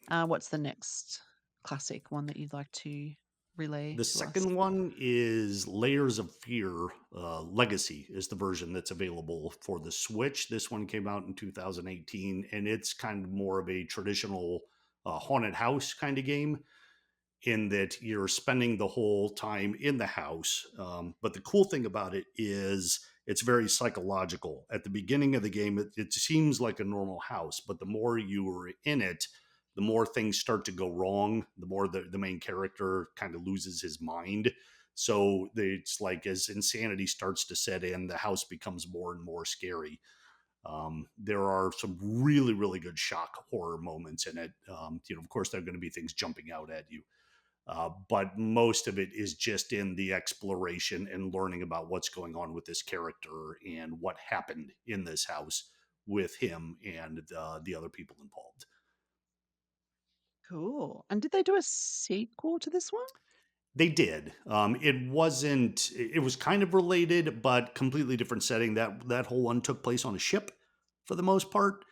What's the next classic one that you'd like to relay The to us? second one is Layers of Fear. Legacy is the version that's available for the Switch. This one came out in 2018, and it's kind of more of a traditional haunted house kind of game, in that you're spending the whole time in the house. But the cool thing about it is it's very psychological. At the beginning of the game, it seems like a normal house, but the more you are in it, the more things start to go wrong, the more the main character kind of loses his mind. So it's like as insanity starts to set in, the house becomes more and more scary. There are some really, really good shock horror moments in it. Of course, there are going to be things jumping out at you, but most of it is just in the exploration and learning about what's going on with this character and what happened in this house with him and the other people involved. Cool. And did they do a sequel to this one? They did. It wasn't. It was kind of related, but completely different setting. That whole one took place on a ship, for the most part.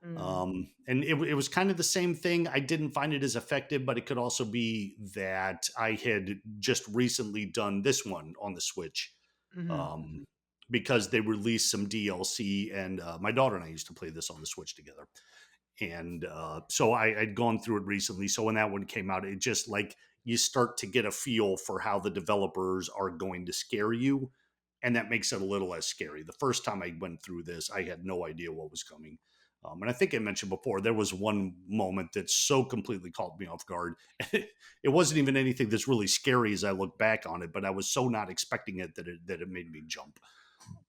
Mm. And it was kind of the same thing. I didn't find it as effective, but it could also be that I had just recently done this one on the Switch, Mhm. um, because they released some DLC, and my daughter and I used to play this on the Switch together. And so I'd gone through it recently. So when that one came out, it just like you start to get a feel for how the developers are going to scare you, and that makes it a little less scary. The first time I went through this, I had no idea what was coming. And I think I mentioned before, there was one moment that so completely caught me off guard. It wasn't even anything that's really scary as I look back on it, but I was so not expecting it that it made me jump.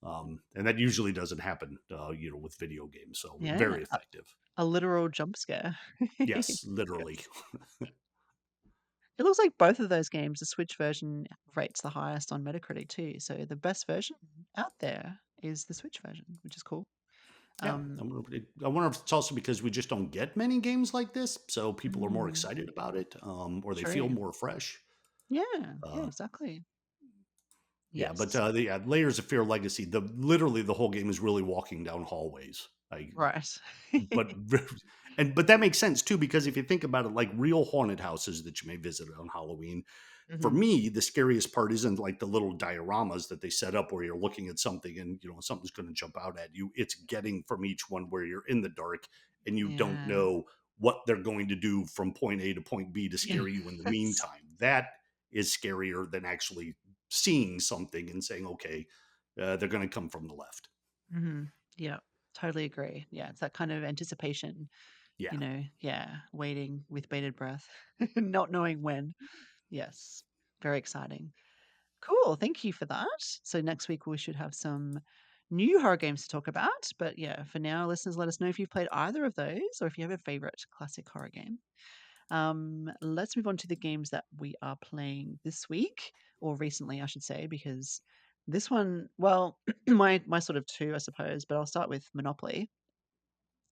And that usually doesn't happen, with video games. So Yeah, very effective. a literal jump scare. Yes, literally. Yes. It looks like both of those games, the Switch version rates the highest on Metacritic too. So the best version out there is the Switch version, which is cool. Yeah, Um, I wonder if it's also because we just don't get many games like this, so people are more mm, excited about it, or they feel true. more fresh. Yeah, yeah, Uh, exactly. yeah, but Yes. Layers of Fear Legacy. The literally the whole game is really walking down hallways. Right. But but that makes sense too, because if you think about it, like real haunted houses that you may visit on Halloween, for Hmm. me, the scariest part isn't like the little dioramas that they set up where you're looking at something and something's going to jump out at you. It's getting from each one where you're in the dark and you don't Yeah. know what they're going to do from point A to point B to scare you in the Yes. meantime. That is scarier than actually seeing something and saying, okay, they're going to come from the left. Hmm. Yeah, totally agree. Yeah, it's that kind of anticipation, Yeah. yeah, waiting with bated breath, not knowing when. Yes, very exciting. Cool. Thank you for that. So next week we should have some new horror games to talk about. But yeah, for now, listeners, let us know if you've played either of those or if you have a favorite classic horror game. Let's move on to the games that we are playing this week, or recently, I should say, because this one, well, my sort of two, I suppose. But I'll start with Monopoly,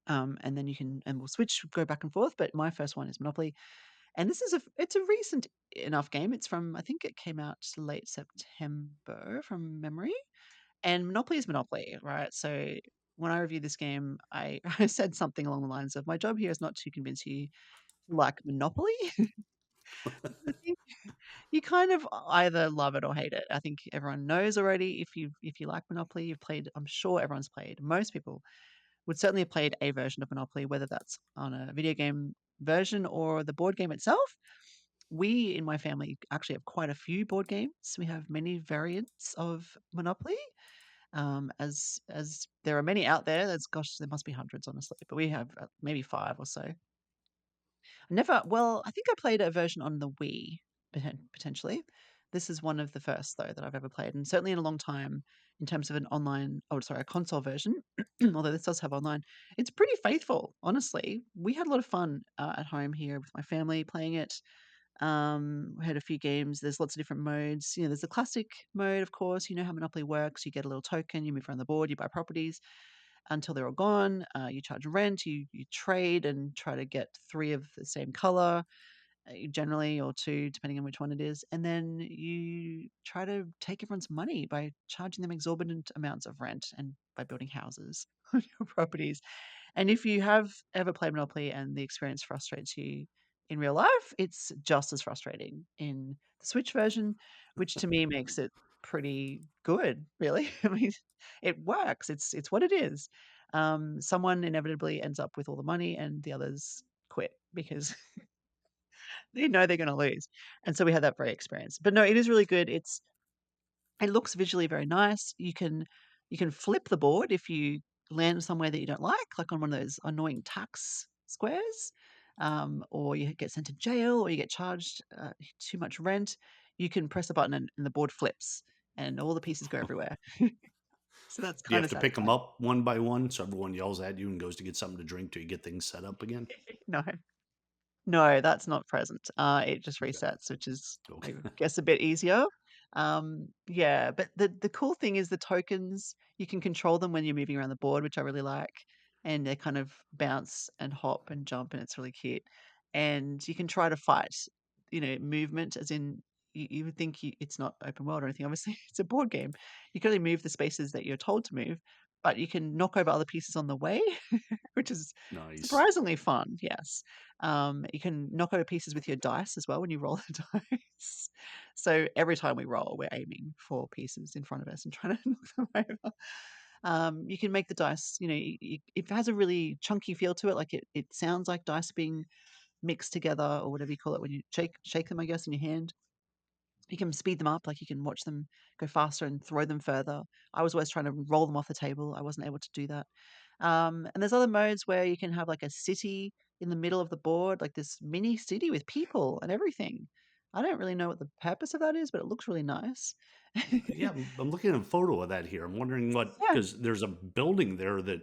and then we'll switch, go back and forth. But my first one is Monopoly, and this is it's a recent enough game. It's from, I think it came out late September from memory. And Monopoly is Monopoly, right? So when I reviewed this game, I, I said something along the lines of, my job here is not to convince you to like Monopoly. I think you kind of either love it or hate it. I think everyone knows already, if you like Monopoly, you've played, I'm sure everyone's played. Most people would certainly have played a version of Monopoly, whether that's on a video game version or the board game itself. We in my family actually have quite a few board games. We have many variants of Monopoly. As there are many out there. There's, gosh, there must be hundreds, honestly, but we have maybe five or so. Never. Well, I think I played a version on the Wii, potentially. This is one of the first though that I've ever played, and certainly in a long time in terms of an online. Oh, sorry, a console version. Although this does have online, it's pretty faithful. Honestly, we had a lot of fun at home here with my family playing it. We had a few games. There's lots of different modes. You know, there's the classic mode, of course. You know how Monopoly works. You get a little token, you move around the board, you buy properties until they're all gone. You charge rent, you trade and try to get three of the same color, generally, or two, depending on which one it is. And then you try to take everyone's money by charging them exorbitant amounts of rent and by building houses on your properties. And if you have ever played Monopoly and the experience frustrates you in real life, it's just as frustrating in the Switch version, which to me makes it pretty good, really. I mean, it works. It's what it is. Someone inevitably ends up with all the money, and the others quit because they know they're going to lose. And so we had that very experience. But no, it is really good. It looks visually very nice. You can flip the board if you land somewhere that you don't like on one of those annoying tax squares, or you get sent to jail, or you get charged too much rent. You can press a button and the board flips, and all the pieces go everywhere. So that's Do you kind have of to pick them satisfying. up one by one so everyone yells at you and goes to get something to drink till you get things set up again? No, no, that's not present. It just Okay. resets, which is, I Okay. guess, a bit easier. Yeah, but the cool thing is the tokens, you can control them when you're moving around the board, which I really like, and they kind of bounce and hop and jump, and it's really cute. And you can try to fight, movement, as in you would think it's not open world or anything. Obviously, it's a board game. You can only move the spaces that you're told to move, but you can knock over other pieces on the way, which is Nice. surprisingly fun. Yes, you can knock over pieces with your dice as well when you roll the dice. So every time we roll, we're aiming for pieces in front of us and trying to knock them over. You can make the dice, it has a really chunky feel to it. Like it sounds like dice being mixed together or whatever you call it when you shake them, I guess, in your hand. You can speed them up, like you can watch them go faster and throw them further. I was always trying to roll them off the table. I wasn't able to do that. And there's other modes where you can have like a city in the middle of the board, like this mini city with people and everything. I don't really know what the purpose of that is, but it looks really nice. Yeah, I'm looking at a photo of that here. I'm wondering what, Yeah. because there's a building there that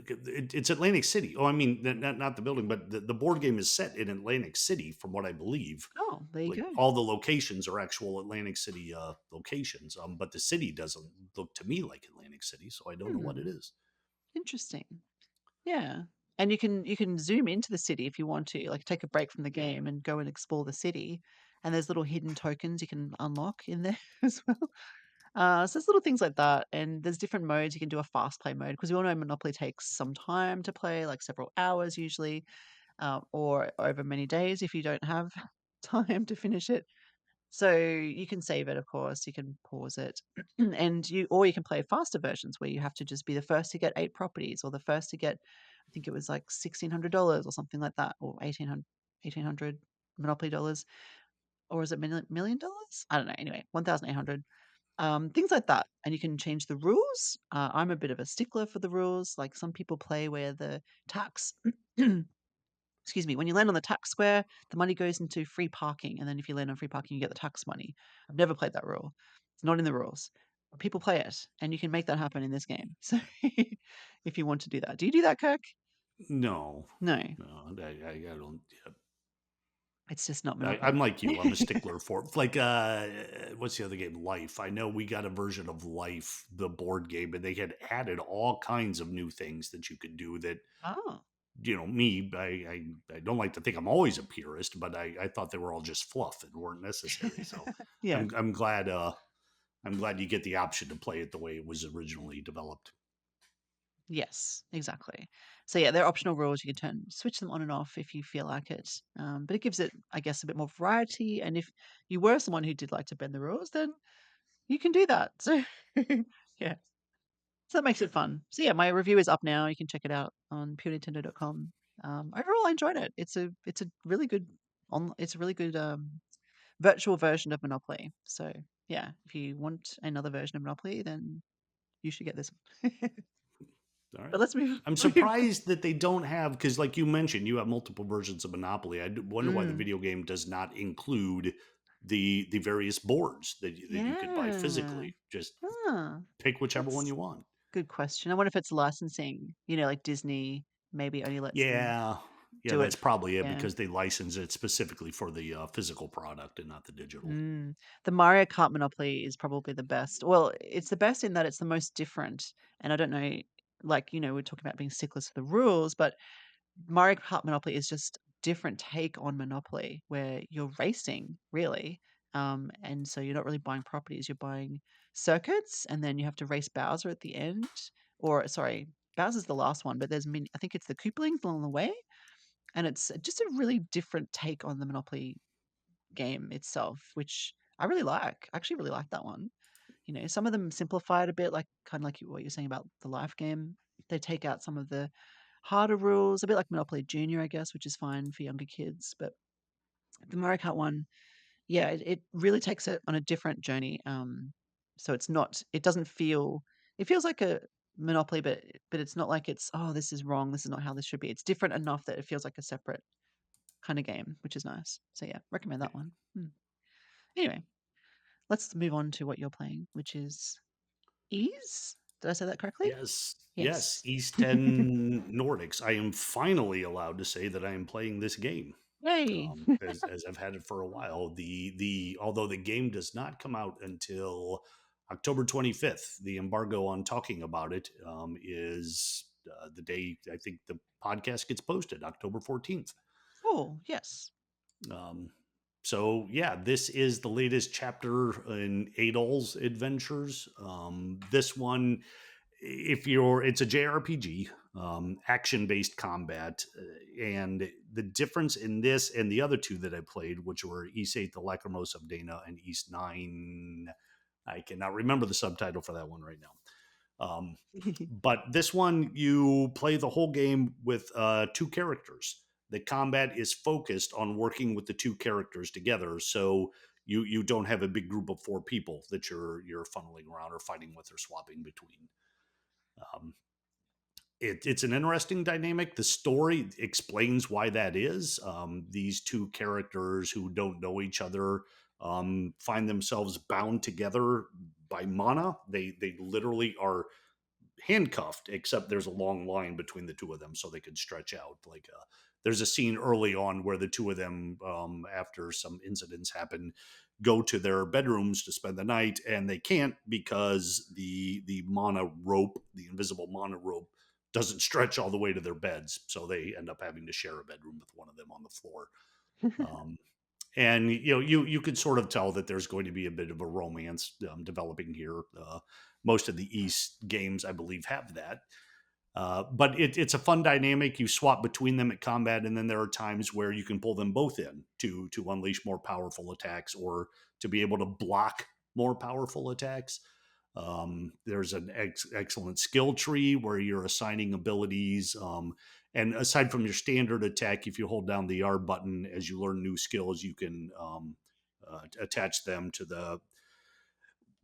it's Atlantic City. Oh, I mean, not the building, but the board game is set in Atlantic City, from what I believe. Oh, there you Like go. all the locations are actual Atlantic City locations, but the city doesn't look to me like Atlantic City, so I don't know what it Hmm. is. Interesting. Yeah. And you can zoom into the city if you want to, like take a break from the game and go and explore the city. And there's little hidden tokens you can unlock in there as well. So there's little things like that, and there's different modes. You can do a fast play mode because we all know Monopoly takes some time to play, like several hours usually, or over many days if you don't have time to finish it. So you can save it, of course. You can pause it, or you can play faster versions where you have to just be the first to get 8 properties, or the first to get, I think it was like $1,600 or something like that, or 1,800 Monopoly dollars, or is it million dollars? I don't know. Anyway, 1,800, things like that. And you can change the rules. I'm a bit of a stickler for the rules. Like some people play where the tax, excuse me, when you land on the tax square, the money goes into free parking. And then if you land on free parking, you get the tax money. I've never played that rule. It's not in the rules. But people play it, and you can make that happen in this game. So if you want to do that, do you do that, Kirk? No, No, no, I don't. Yeah. it's just not I'm Monopoly. like you. I'm a stickler for like what's the other game? Life. I know we got a version of Life, the board game, and they had added all kinds of new things that you could do that, Oh, me, I don't like to think I'm always a purist, but I thought they were all just fluff and weren't necessary. So yeah. I'm glad you get the option to play it the way it was originally developed. Yes, exactly. So yeah, they're optional rules. You can switch them on and off if you feel like it. But it gives it, I guess, a bit more variety. And if you were someone who did like to bend the rules, then you can do that. So yeah, so that makes it fun. So yeah, my review is up now. You can check it out on purenintendo.com. Overall, I enjoyed it. It's a really good it's a really good virtual version of Monopoly. So yeah, if you want another version of Monopoly, then you should get this one. All But right. let's move. I'm surprised that they don't have, because, like you mentioned, you have multiple versions of Monopoly. Wonder why the Mm, video game does not include the various boards that you could buy yeah. physically. Just Ah, pick whichever one that's you want. a good question. I wonder if it's licensing. Like Disney maybe only lets them Yeah, yeah, do it. that's probably it, Yeah. because they license it specifically for the physical product and not the digital. Mm. The Mario Kart Monopoly is probably the best. Well, it's the best in that it's the most different. And I don't know, like, we're talking about being sticklers for the rules, but Mario Kart Monopoly is just different take on Monopoly where you're racing, really. And so you're not really buying properties, you're buying circuits, and then you have to race Bowser at the end. Or sorry, Bowser's the last one, but there's many, I think it's the Koopalings along the way. And it's just a really different take on the Monopoly game itself, which I really like. I actually really like that one. Some of them simplify it a bit, like kind of like what you're saying about the life game. They take out some of the harder rules, a bit like Monopoly Junior, I guess, which is fine for younger kids. But the Mario Kart one, yeah, it really takes it on a different journey. So it's not, it doesn't feel, it feels like a Monopoly, but it's not like it's, oh, this is wrong. This is not how this should be. It's different enough that it feels like a separate kind of game, which is nice. So yeah, recommend that one. Anyway, let's move on to what you're playing, which is Ease. Did I say that correctly? Yes, yes, Yes. East 10 Nordics. I am finally allowed to say that I am playing this game. Yay. as I've had it for a while. The although the game does not come out until October 25th, the embargo on talking about it is the day I think the podcast gets posted, October 14th. Oh, yes. Um, so yeah, this is the latest chapter in Adol's adventures. This one, if you're, it's a JRPG, action based combat, and the difference in this and the other two that I played, which were East 8, the Lacrimose of Dana, and East 9, I cannot remember the subtitle for that one right now. But this one, you play the whole game with two characters. The combat is focused on working with the two characters together, so you don't have a big group of four people that you're funneling around or fighting with or swapping between. Um, it's an interesting dynamic. The story explains why that is. These two characters who don't know each other find themselves bound together by mana. They literally are handcuffed, except there's a long line between the two of them so they could stretch out. There's a scene early on where the two of them, after some incidents happen, go to their bedrooms to spend the night, and they can't because the mana rope, the invisible mana rope, doesn't stretch all the way to their beds, so they end up having to share a bedroom with one of them on the floor. Um, and you could sort of tell that there's going to be a bit of a romance developing here. Most of the East games, I believe, have that. But it's a fun dynamic. You swap between them at combat, and then there are times where you can pull them both in to unleash more powerful attacks or to be able to block more powerful attacks. There's an excellent skill tree where you're assigning abilities. And aside from your standard attack, if you hold down the R button as you learn new skills, you can attach them to the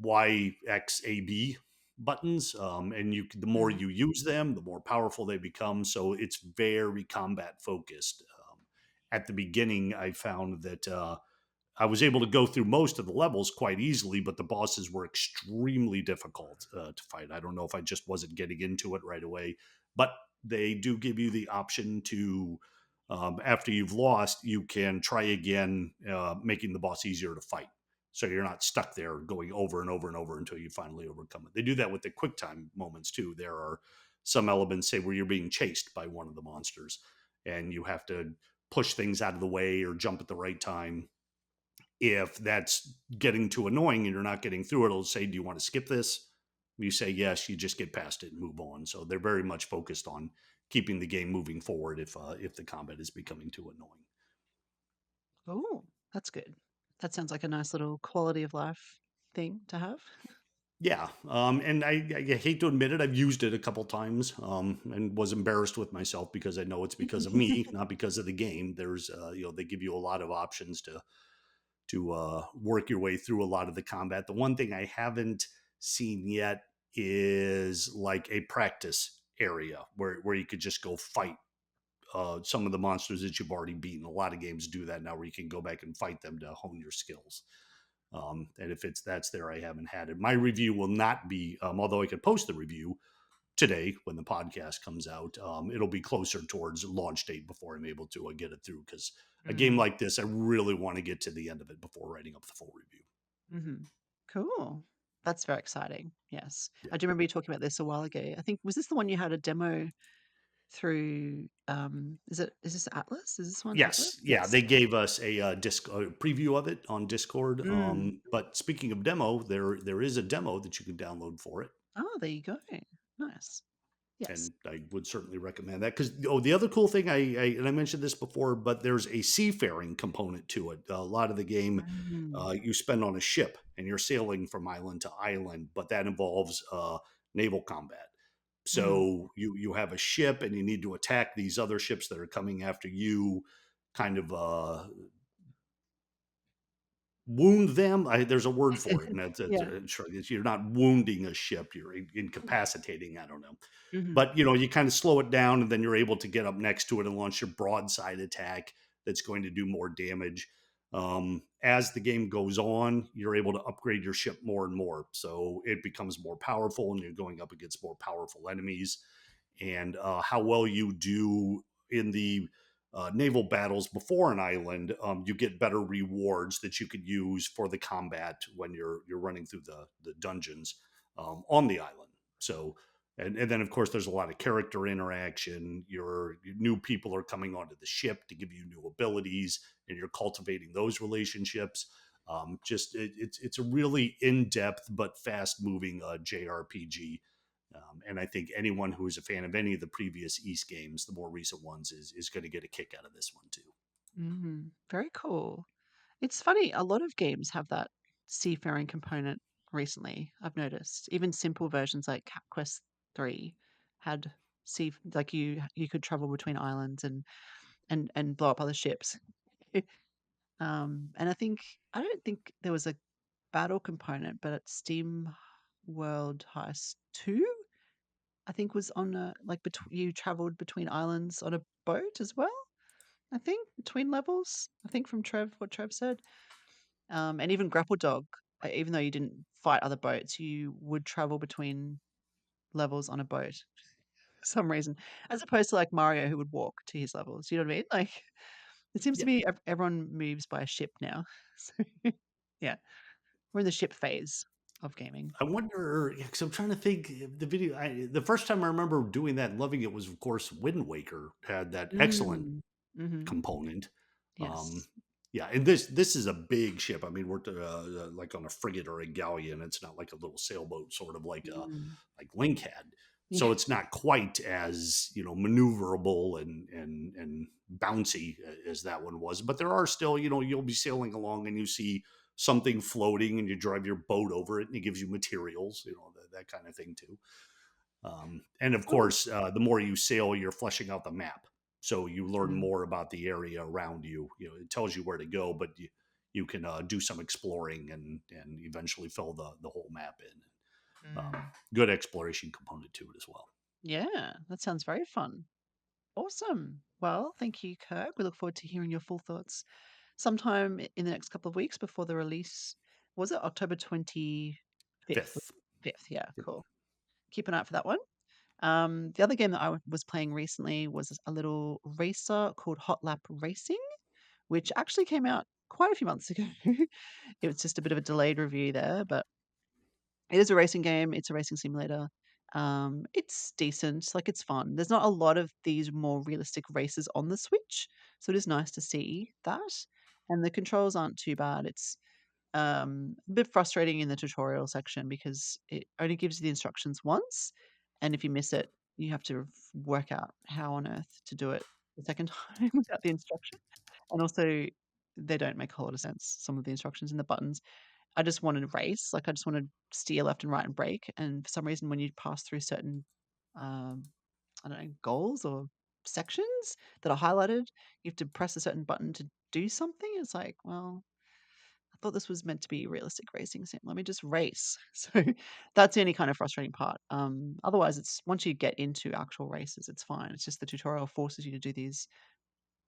YXAB buttons, and the more Mm. you use them, the more powerful they become. So it's very combat focused. At the beginning, I found that I was able to go through most of the levels quite easily, but the bosses were extremely difficult to fight. I don't know if I just wasn't getting into it right away, but they do give you the option to, after you've lost, you can try again, making the boss easier to fight. So you're not stuck there going over and over and over until you finally overcome it. They do that with the quick time moments too. There are some elements, say, where you're being chased by one of the monsters and you have to push things out of the way or jump at the right time. If that's getting too annoying and you're not getting through it, it'll say, "Do you want to skip this?" You say yes, you just get past it and move on. So they're very much focused on keeping the game moving forward if the combat is becoming too annoying. Oh, that's good. That sounds like a nice little quality of life thing to have. Yeah, and I hate to admit it, I've used it a couple times, and was embarrassed with myself because I know it's because of me, not because of the game. There's, they give you a lot of options to work your way through a lot of the combat. The one thing I haven't seen yet is like a practice area where you could just go fight some of the monsters that you've already beaten. A lot of games do that now, where you can go back and fight them to hone your skills. And if that's there, I haven't had it. My review will not be, although I could post the review today when the podcast comes out. It'll be closer towards launch date before I'm able to get it through, because a game Mm. like this, I really want to get to the end of it before writing up the full review. Mhm. Cool. That's very exciting. Yes. Yeah. I do remember you talking about this a while ago. I think was this the one you had a demo through, is this Atlas? Is this one Atlas? Yes, yeah, Yes. they gave us a disc a preview of it on Discord. Mm. But speaking of demo, there is a demo that you can download for it, Oh, there you go. Nice. Yes. and I would certainly recommend that. Because the other cool thing, and I mentioned this before, but there's a seafaring component to it. A lot of the game Mm. you spend on a ship, and you're sailing from island to island, but that involves naval combat. Mhm. So you have a ship, and you need to attack these other ships that are coming after you, kind of wound them. There's a word for it, and Yeah. you're not wounding a ship, you're incapacitating. I don't know, Mhm. but you kind of slow it down, and then you're able to get up next to it and launch your broadside attack that's going to do more damage. As the game goes on, you're able to upgrade your ship more and more, so it becomes more powerful, and you're going up against more powerful enemies. And how well you do in the naval battles before an island, you get better rewards that you could use for the combat when you're running through the dungeons on the island. So, and then of course there's a lot of character interaction. Your new people are coming onto the ship to give you new abilities, and you're cultivating those relationships. It's a really in depth but fast moving JRPG. And I think anyone who is a fan of any of the previous East games, the more recent ones, is going to get a kick out of this one too. Very cool. It's funny, a lot of games have that seafaring component recently, I've noticed. Even simple versions like Cat Quest 3 had like you could travel between islands and blow up other ships. And I don't think there was a battle component, but at Steam World Heist 2, I think was on a like you traveled between islands on a boat as well. I think between levels. I think from what Trev said. And even Grapple Dog, even though you didn't fight other boats, you would travel between levels on a boat for some reason, as opposed to like Mario who would walk to his levels. You know what I mean? Like it seems to Yeah, be everyone moves by a ship now. So yeah, we're in the ship phase of gaming. I wonder because I'm trying to think the video. The first time I remember doing that, and loving it, was of course Wind Waker had that excellent Mm. Hmm. component. Um, Yes. yeah, and this is a big ship. I mean, we're like on a frigate or a galleon. It's not like a little sailboat, sort of Mm. like Link had. Yeah. So it's not quite as maneuverable and bouncy as that one was. But there are still you'll be sailing along and you see something floating and you drive your boat over it and it gives you materials, that kind of thing too. And of Oh. course, the more you sail, you're fleshing out the map. So you learn Mm. more about the area around you. It tells you where to go, but you can do some exploring and eventually fill the whole map in. Mm. Good exploration component to it as well. Yeah, that sounds very fun. Awesome. Well, thank you, Kirk. We look forward to hearing your full thoughts sometime in the next couple of weeks before the release. Was it October 25th? Fifth. 5th, yeah, Yep. cool. Keep an eye out for that one. The other game that was playing recently was a little racer called Hot Lap Racing, which actually came out quite a few months ago. It was just a bit of a delayed review there, but it is a racing game. It's a racing simulator. It's decent. Like it's fun. There's not a lot of these more realistic races on the Switch, so it is nice to see that. And the controls aren't too bad. It's a bit frustrating in the tutorial section because it only gives you the instructions once, and if you miss it, you have to work out how on earth to do it the second time without the instruction. And also, they don't make a whole lot of sense. Some of the instructions in the buttons. I just wanted to race, like I just wanted to steer left and right and brake. And for some reason, when you pass through certain, um, I don't know, goals or sections that are highlighted, you have to press a certain button to do something. It's like, well, I thought this was meant to be realistic racing sim. Let me just race. So that's the only kind of frustrating part. Otherwise, it's once you get into actual races, it's fine. It's just the tutorial forces you to do these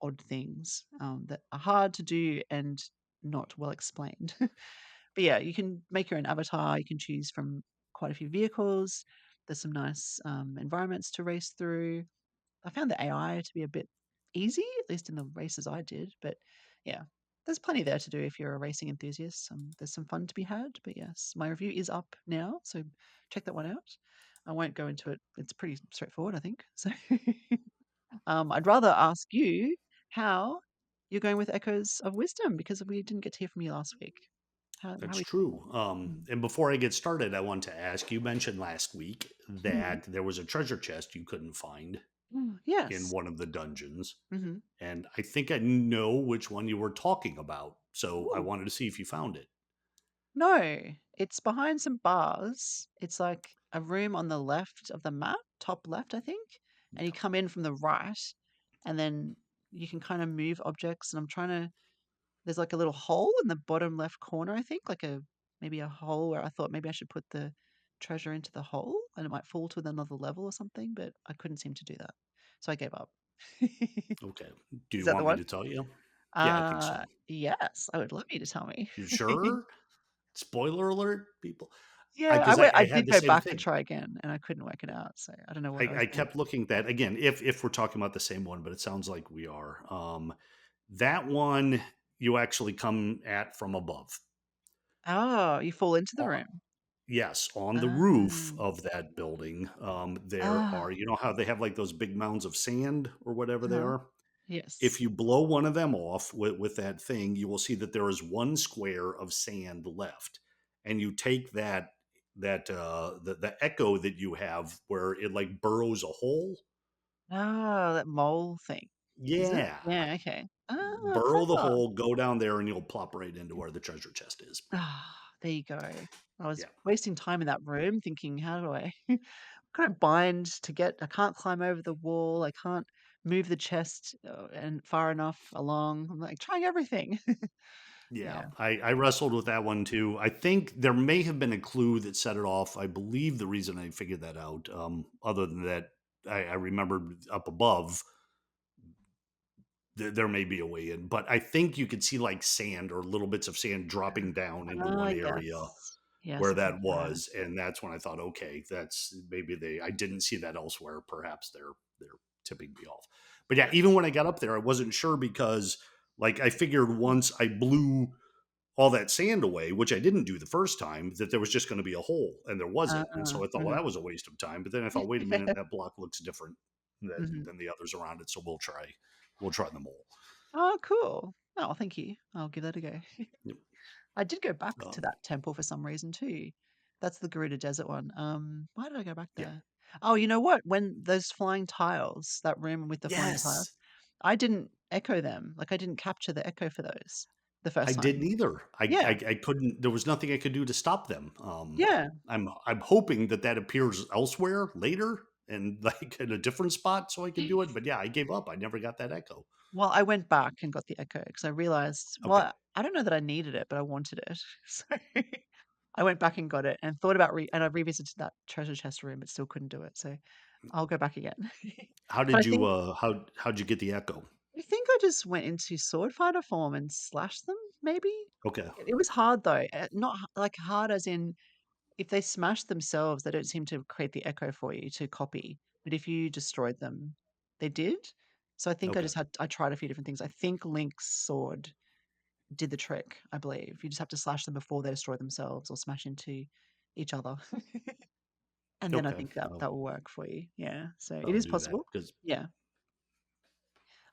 odd things that are hard to do and not well explained. But yeah, you can make your own avatar. You can choose from quite a few vehicles. There's some nice environments to race through. I found the AI to be a bit easy, at least in the races I did. But yeah, there's plenty there to do if you're a racing enthusiast. There's some fun to be had. But yes, my review is up now, so check that one out. I won't go into it. It's pretty straightforward, I think. So I'd rather ask you how you're going with Echoes of Wisdom because we didn't get to hear from you last week. How That's we true. Mm. And before I get started, I want to ask you mentioned last week Mhm. that there was a treasure chest you couldn't find in Yes. one of the dungeons. Hmm. And I think I know which one you were talking about. So I Ooh. wanted to see if you found it. No, it's behind some bars. It's like a room on the left of the map, top left, I think. And you Yeah. come in from the right, and then you can kind of move objects. And I'm trying to, there's like a little hole in the bottom left corner, I think, like maybe a hole where I thought maybe I should put the treasure into the hole and it might fall to another level or something, but I couldn't seem to do that. So I gave up. Okay. Do Is you that the want me one? to tell you? Yeah, I think so. Yes, I would love you to tell me. You sure? Spoiler alert, people. Yeah, because I I had did the go same back to thing. try again, and I couldn't work it out, so I don't know what I was I doing. kept looking at that again. If we're talking about the same one, but it sounds like we are. That one you actually come at from above. Oh, you fall into the Uh, room. yes, on the roof Ah. of that building, there Ah. are, you know how they have like those big mounds of sand or whatever they Uh-huh. are. If Yes. you blow one of them off with that thing, you will see that there is one square of sand left, and you take the echo that you have where it like burrows a hole. Oh, that mole thing, is it? Yeah, Yeah, okay. Ah, burrow the clever. hole, go down there, and you'll plop right into where the treasure chest is. Ah, there you go. I was Yeah, wasting time in that room thinking, "How do I what can I bind to get I can't climb over the wall, I can't move the chest, and far enough along." I'm, like, trying everything. yeah. Yeah. I wrestled with that one too. I think there may have been a clue that set it off. I believe the reason I figured that out, other than that, I remembered up above there may be a way in, but I think you could see like sand or little bits of sand dropping down into Ah, one area yes. Yes, where I can that see that. was, and that's when I thought, okay, that's maybe they. I didn't see that elsewhere. Perhaps they're tipping me off. But yeah, even when I got up there, I wasn't sure because like I figured once I blew all that sand away, which I didn't do the first time, that there was just going to be a hole, and there wasn't. And so I thought, well, Mhm. that was a waste of time. But then I thought, wait a minute, that block looks different Mhm. than the others around it, so we'll try them all. Oh, cool. Oh, thank you. I'll give that a go. Yep. I did go back to Um, that temple for some reason too. That's the Garuda Desert one. Why did I go back yeah. there? Oh, you know what? When those flying tiles, that room with the flying tiles, Yes. I didn't echo them. Like I didn't capture the echo for those the I first didn't time. either. Yeah. I couldn't. There was nothing I could do to stop them. Yeah. I'm hoping that that appears elsewhere later and like in a different spot so I can do it. But yeah, I gave up. I never got that echo. Well, I went back and got the echo because I realized, Okay. well, I don't know that I needed it, but I wanted it. So I went back and got it and thought about and I revisited that treasure chest room, but still couldn't do it. So I'll go back again. How But I did you think how'd you get the echo? I just went into sword fighter form and slashed them, maybe? Okay. It was hard though, not like hard as in if they smash themselves, they don't seem to create the echo for you to copy. But if you destroyed them, they did. So I think Okay. I tried a few different things. I think Link's sword did the trick, I believe. You just have to slash them before they destroy themselves or smash into each other. And then I Okay. think that will work for you. Yeah. So it I'll is do that possible. because Yeah.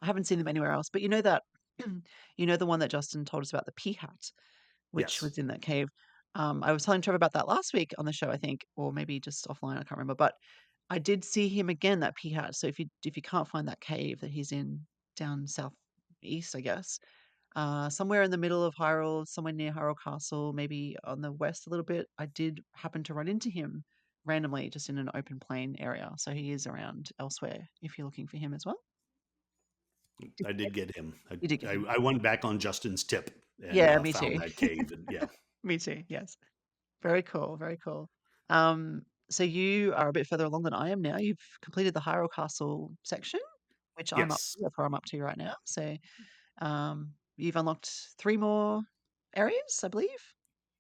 I haven't seen them anywhere else. But you know that you know the one that Justin told us about, the pea hat, which yes. was in that cave. I was telling Trevor about that last week on the show, I think, or maybe just offline, I can't remember. But I did see him again, that pea hat. So if you can't find that cave that he's in down southeast, I guess, somewhere in the middle of Hyrule, somewhere near Hyrule Castle, maybe on the west a little bit, I did happen to run into him randomly just in an open plain area. So he is around elsewhere if you're looking for him as well. Did I you get did get him. you did get him. I went back on Justin's tip and Yeah, me found too. that cave and yeah. Me too. Yes. Very cool. Very cool. Um, so you are a bit further along than I am now. You've completed the Hyrule Castle section, which I'm up Yes. to. That's where I'm up to right now. So you've unlocked three more areas, I believe.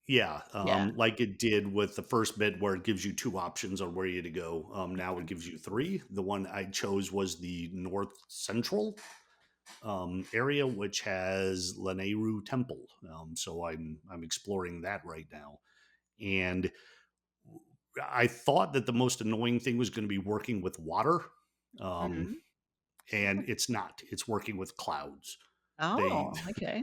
Yeah, Yeah. like it did with the first bit where it gives you two options on where you to go. Now it gives you three. The one I chose was the north central area, which has Lanayru Temple. So I'm exploring that right now, and I thought that the most annoying thing was going to be working with water, um, Mhm. and it's not. It's working with clouds. They Oh, okay.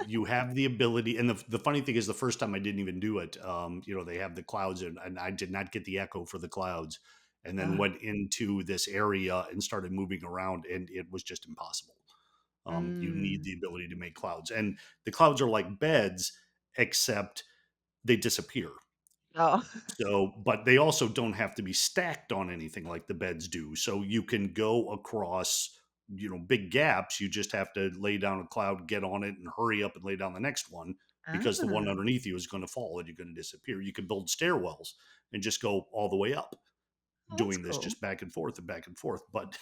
you have the ability, and the funny thing is the first time I didn't even do it. They have the clouds, and I did not get the echo for the clouds, and then Uh, went into this area and started moving around, and it was just impossible. You need mm. the ability to make clouds, and the clouds are like beds, except they disappear. Oh. So, but they also don't have to be stacked on anything like the beds do. So you can go across, big gaps. You just have to lay down a cloud, get on it, and hurry up and lay down the next one because the one Ah, underneath you is going to fall and you're going to disappear. You can build stairwells and just go all the way up, oh, that's doing this cool. just back and forth and back and forth. But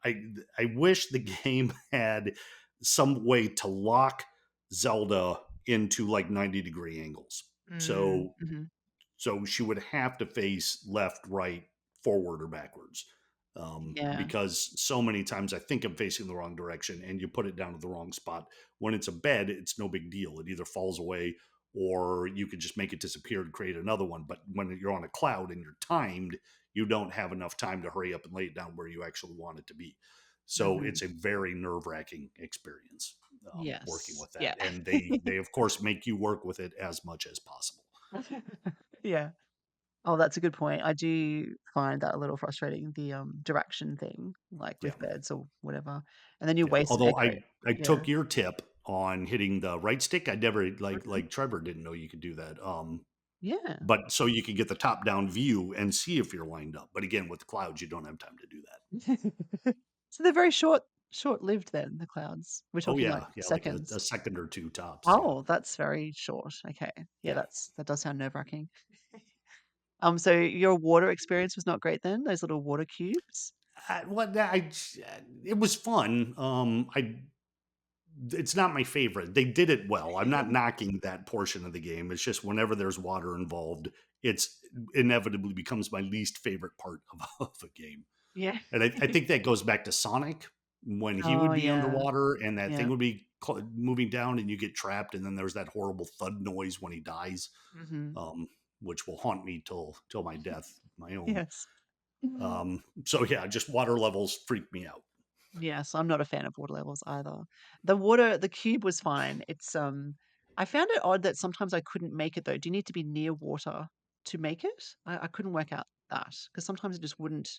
I I wish the game had some way to lock Zelda into like 90-degree angles. Mm, So mhm. So she would have to face left, right, forward, or backwards. Yeah. Because so many times I think I'm facing the wrong direction and you put it down to the wrong spot. When it's a bed, it's no big deal. It either falls away or you could just make it disappear and create another one. But when you're on a cloud and you're timed, you don't have enough time to hurry up and lay it down where you actually want it to be. So Mhm. it's a very nerve wracking experience working Yes. with that. Yeah. And they of course make you work with it as much as possible. Yeah. Oh, that's a good point. I do find that a little frustrating, the, direction thing, like Yeah. with beds or whatever, and then you Yeah, waste although echo. I Yeah. took your tip on hitting the right stick. I never Mhm. like Trevor didn't know you could do that. Yeah. But so you could get the top down view and see if you're lined up. But again, with the clouds, you don't have time to do that. So they're very short-lived then, the clouds? We're Oh talking, like, yeah, yeah, like a seconds? second or two tops. Yeah, Oh, that's very short. Okay. Yeah, yeah. that does sound nerve-wracking. So your water experience was not great then? Those little water cubes? What it was fun. I It's not my favorite. They did it well. I'm not knocking that portion of the game. It's just whenever there's water involved, it's inevitably becomes my least favorite part of, of a game. Yeah. And I think that goes back to Sonic when he Oh, would be yeah. underwater and that thing Yeah. would be moving down and you get trapped. And then there's that horrible thud noise when he dies, Mhm. um, which will haunt me till my death, my own. Yes. Mhm. So yeah, just water levels freak me out. Yes, I'm not a fan of water levels either. The cube was fine. I found it odd that sometimes I couldn't make it though. Do you need to be near water to make it? I couldn't work out that because sometimes it just wouldn't.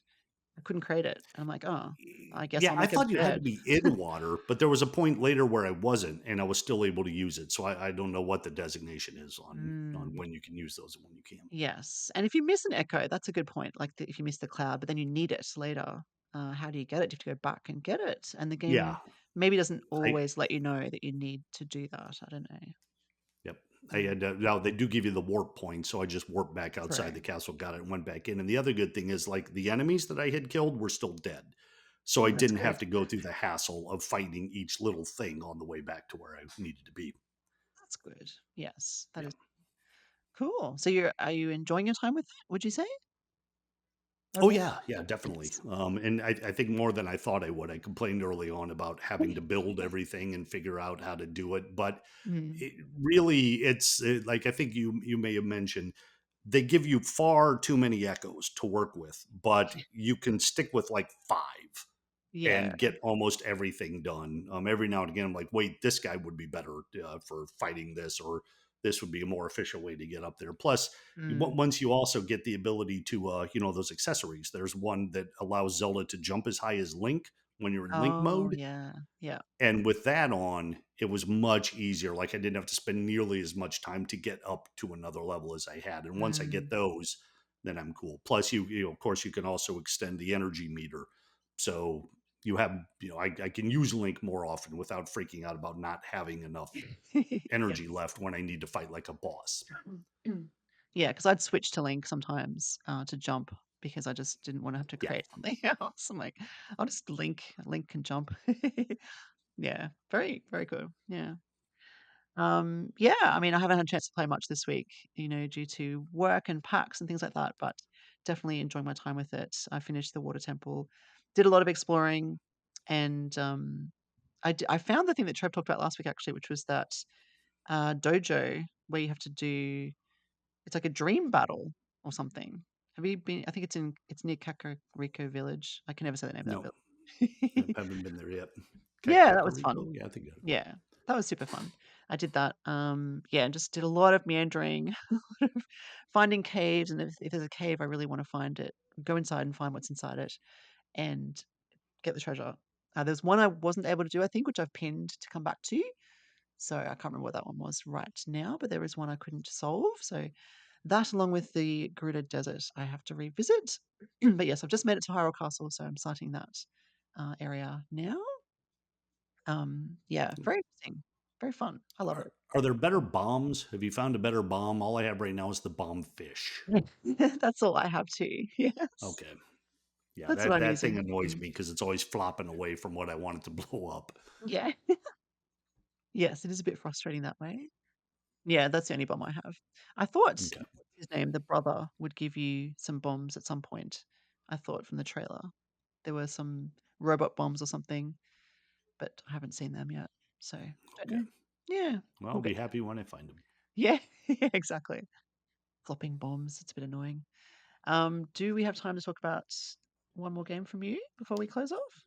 I couldn't create it. And I'm like, oh, I guess Yeah, I'll I make a thought you had to bed. be in water, but there was a point later where I wasn't, and I was still able to use it. So I don't know what the designation is on Mm, when you can use those and when you can't. yes, and if you miss an echo, that's a good point. Like if you miss the cloud, but then you need it later, how do you get it? Do you have to go back and get it? And the Yeah, game maybe doesn't I always let you know that you need to do that. I don't know. yep. I Mm, had now they do give you the warp point, so I just warped back outside true. the castle, got it, and went back in. And the other good thing is like the enemies that I had killed were still dead. So I Oh, that's didn't good. have to go through the hassle of fighting each little thing on the way back to where I needed to be. That's good. Yes, that Yeah. is cool. So are you enjoying your time with it, would you say, Oh overall? yeah, yeah, definitely. Yes. And I think more than I thought I would. I complained early on about having to build everything and figure out how to do it, but Mm, really, it's like I think you may have mentioned they give you far too many echoes to work with, but you can stick with like five yeah. and get almost everything done. Every now and again, I'm like, wait, this guy would be better for fighting this, or this would be a more efficient way to get up there. Plus, Mm. once you also get the ability to, those accessories, there's one that allows Zelda to jump as high as Link when you're in Link Oh, mode. yeah. Yeah. And with that on, it was much easier. Like I didn't have to spend nearly as much time to get up to another level as I had. And once I Mm. get those, then I'm cool. Plus, of course, you can also extend the energy meter. So you have, I can use Link more often without freaking out about not having enough energy Yes. left when I need to fight like a boss. Mm. Yeah, because 'cause I'd switch to Link sometimes, to jump because I just didn't wanna have to Yeah. create something else. I'm like, "I'll just Link can jump." Yeah, very, very cool. Yeah. Yeah, I mean, I haven't had a chance to play much this week, due to work and PAX and things like that, but definitely enjoying my time with it. I finished the water temple, did a lot of exploring, and I found the thing that Trev talked about last week actually, which was that dojo where you have to do it's like a dream battle or something. Have you been? I think it's near Kakariko Village. I can never say the name of that No, village. I haven't been there yet. Yeah, that was fun. Kakariko? Yeah, I think I will. Yeah, that was super fun. I did that. Yeah, and just did a lot of meandering, a lot of finding caves, and if there's a cave, I really want to find it. Go inside and find what's inside it, and get the treasure. There's one I wasn't able to do, I think, which I've pinned to come back to. So I can't remember what that one was right now, but there is one I couldn't solve. So that, along with the Gerudo Desert, I have to revisit. But yes, I've just made it to Hyrule Castle, so I'm starting that area now. Yeah, very interesting, very fun. I love it. Are there better bombs? Have you found a better bomb? All I have right now is the bomb fish. That's all I have too. Yes, Okay. Yeah, that's what I'm that thing using. annoys Mm. me because it's always flopping away from what I want it to blow up. Yeah. Yes, it is a bit frustrating that way. Yeah, that's the only bomb I have. I thought Okay. his name, the brother, would give you some bombs at some point. I thought from the trailer there were some robot bombs or something, but I haven't seen them yet, so don't Okay. know. Yeah, Well, I'll we'll be get. happy when I find them. Yeah, yeah, exactly. Flopping bombs. It's a bit annoying. Do we have time to talk about one more game from you before we close off?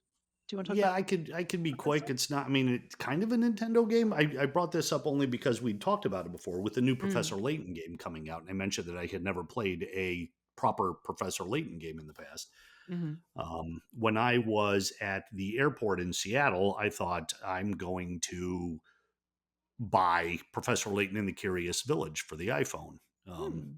Do you want to talk Yeah, about I could be Bethesda? quick. It's not. I mean, it's kind of a Nintendo game. I brought this up only because we talked about it before with the new Mm, Professor Layton game coming out, and I mentioned that I had never played a proper Professor Layton game in the past. mhm. When I was at the airport in Seattle, I thought I'm going to buy Professor Layton in the Curious Village for the iPhone. Um, Hmm.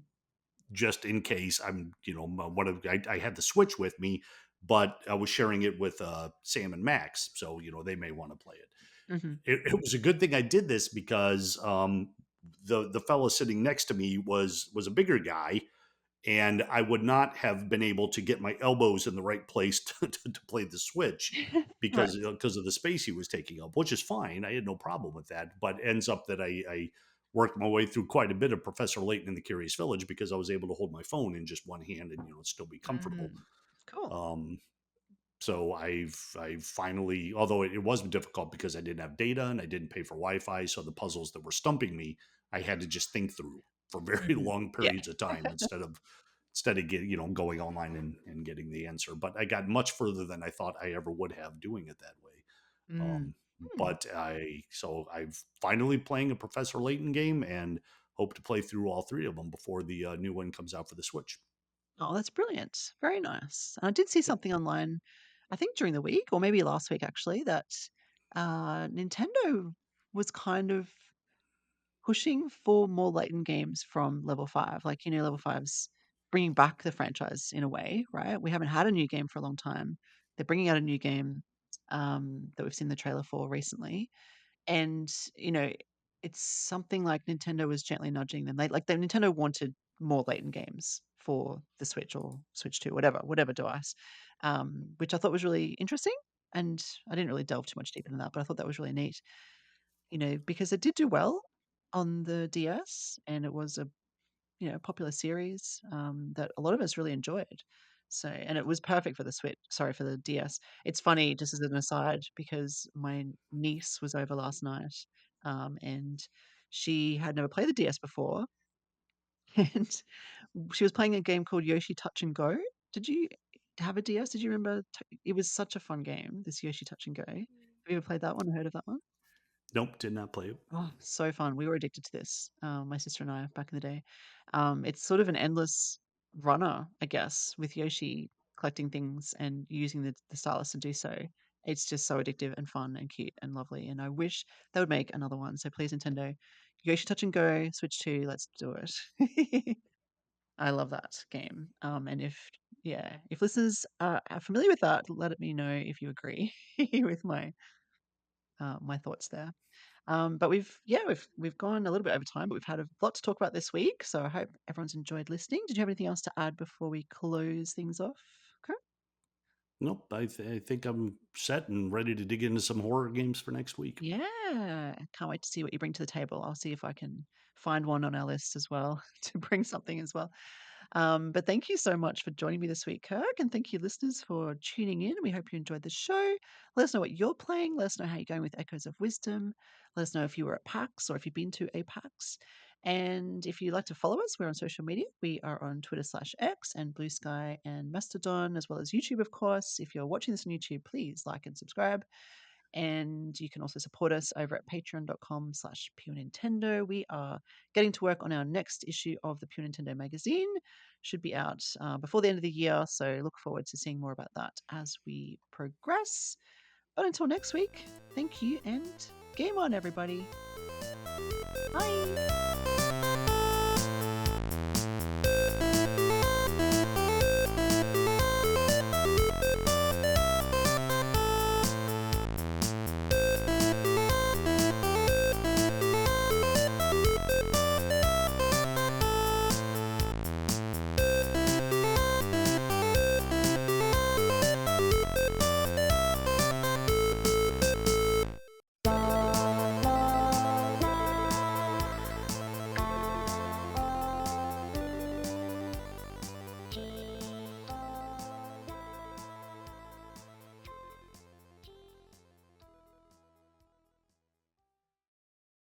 just in case I'm, one of I had the Switch with me, but I was sharing it with Sam and Max, so they may want to play it. Mhm. It was a good thing I did this because the fellow sitting next to me was a bigger guy, and I would not have been able to get my elbows in the right place to play the Switch Right. because of the space he was taking up, which is fine. I had no problem with that, but ends up that I worked my way through quite a bit of Professor Layton in the Curious Village because I was able to hold my phone in just one hand and still be comfortable. Mm. Cool. Um, so I've finally, although it was difficult because I didn't have data and I didn't pay for Wi-Fi, so the puzzles that were stumping me, I had to just think through for very Mhm. long Yeah. periods of time instead of getting going online and getting the answer. But I got much further than I thought I ever would have doing it that way. Mm. Um, Hmm. but I've finally playing a Professor Layton game and hope to play through all three of them before the new one comes out for the Switch. Oh, that's brilliant. Very nice. And I did see Yep. something online, I think during the week or maybe last week actually, that Nintendo was kind of pushing for more latent games from Level 5. Like, Level Five's bringing back the franchise in a way, right? We haven't had a new game for a long time. They're bringing out a new game that we've seen the trailer for recently. And, you know, it's something like Nintendo was gently nudging them. Like the Nintendo wanted more latent games for the Switch or Switch 2, whatever device, which I thought was really interesting. And I didn't really delve too much deeper into that, but I thought that was really neat, because it did do well on the DS and it was a, popular series that a lot of us really enjoyed. So, and it was perfect for the Switch, sorry, for the DS. It's funny, just as an aside, because my niece was over last night, and she had never played the DS before, and she was playing a game called Yoshi Touch and Go. Did you have a DS? Did you remember? It was such a fun game, this Yoshi Touch and Go. Have you ever played that one or heard of that one? Nope, did not play it. Oh, so fun. We were addicted to this, my sister and I, back in the day. It's sort of an endless runner, I guess, with Yoshi collecting things and using the stylus to do so. It's just so addictive and fun and cute and lovely. And I wish they would make another one. So please, Nintendo, Yoshi Touch and Go, Switch 2, let's do it. I love that game. And if listeners are familiar with that, let me know if you agree with my thoughts there. But we've gone a little bit over time, but we've had a lot to talk about this week. So I hope everyone's enjoyed listening. Did you have anything else to add before we close things off? Okay. Nope, I think I'm set and ready to dig into some horror games for next week. Yeah, can't wait to see what you bring to the table. I'll see if I can find one on our list as well to bring something as well. But thank you so much for joining me this week, Kirk, and thank you, listeners, for tuning in. We hope you enjoyed the show. Let us know what you're playing. Let us know how you're going with Echoes of Wisdom. Let us know if you were at PAX or if you've been to a PAX. And if you'd like to follow us, we're on social media. We are on Twitter/X and Blue Sky and Mastodon, as well as YouTube, of course. If you're watching this on YouTube, please like and subscribe. And you can also support us over at patreon.com/Pure Nintendo. We are getting to work on our next issue of the Pure Nintendo magazine. Should be out before the end of the year. So look forward to seeing more about that as we progress. But until next week, thank you and game on, everybody. Bye.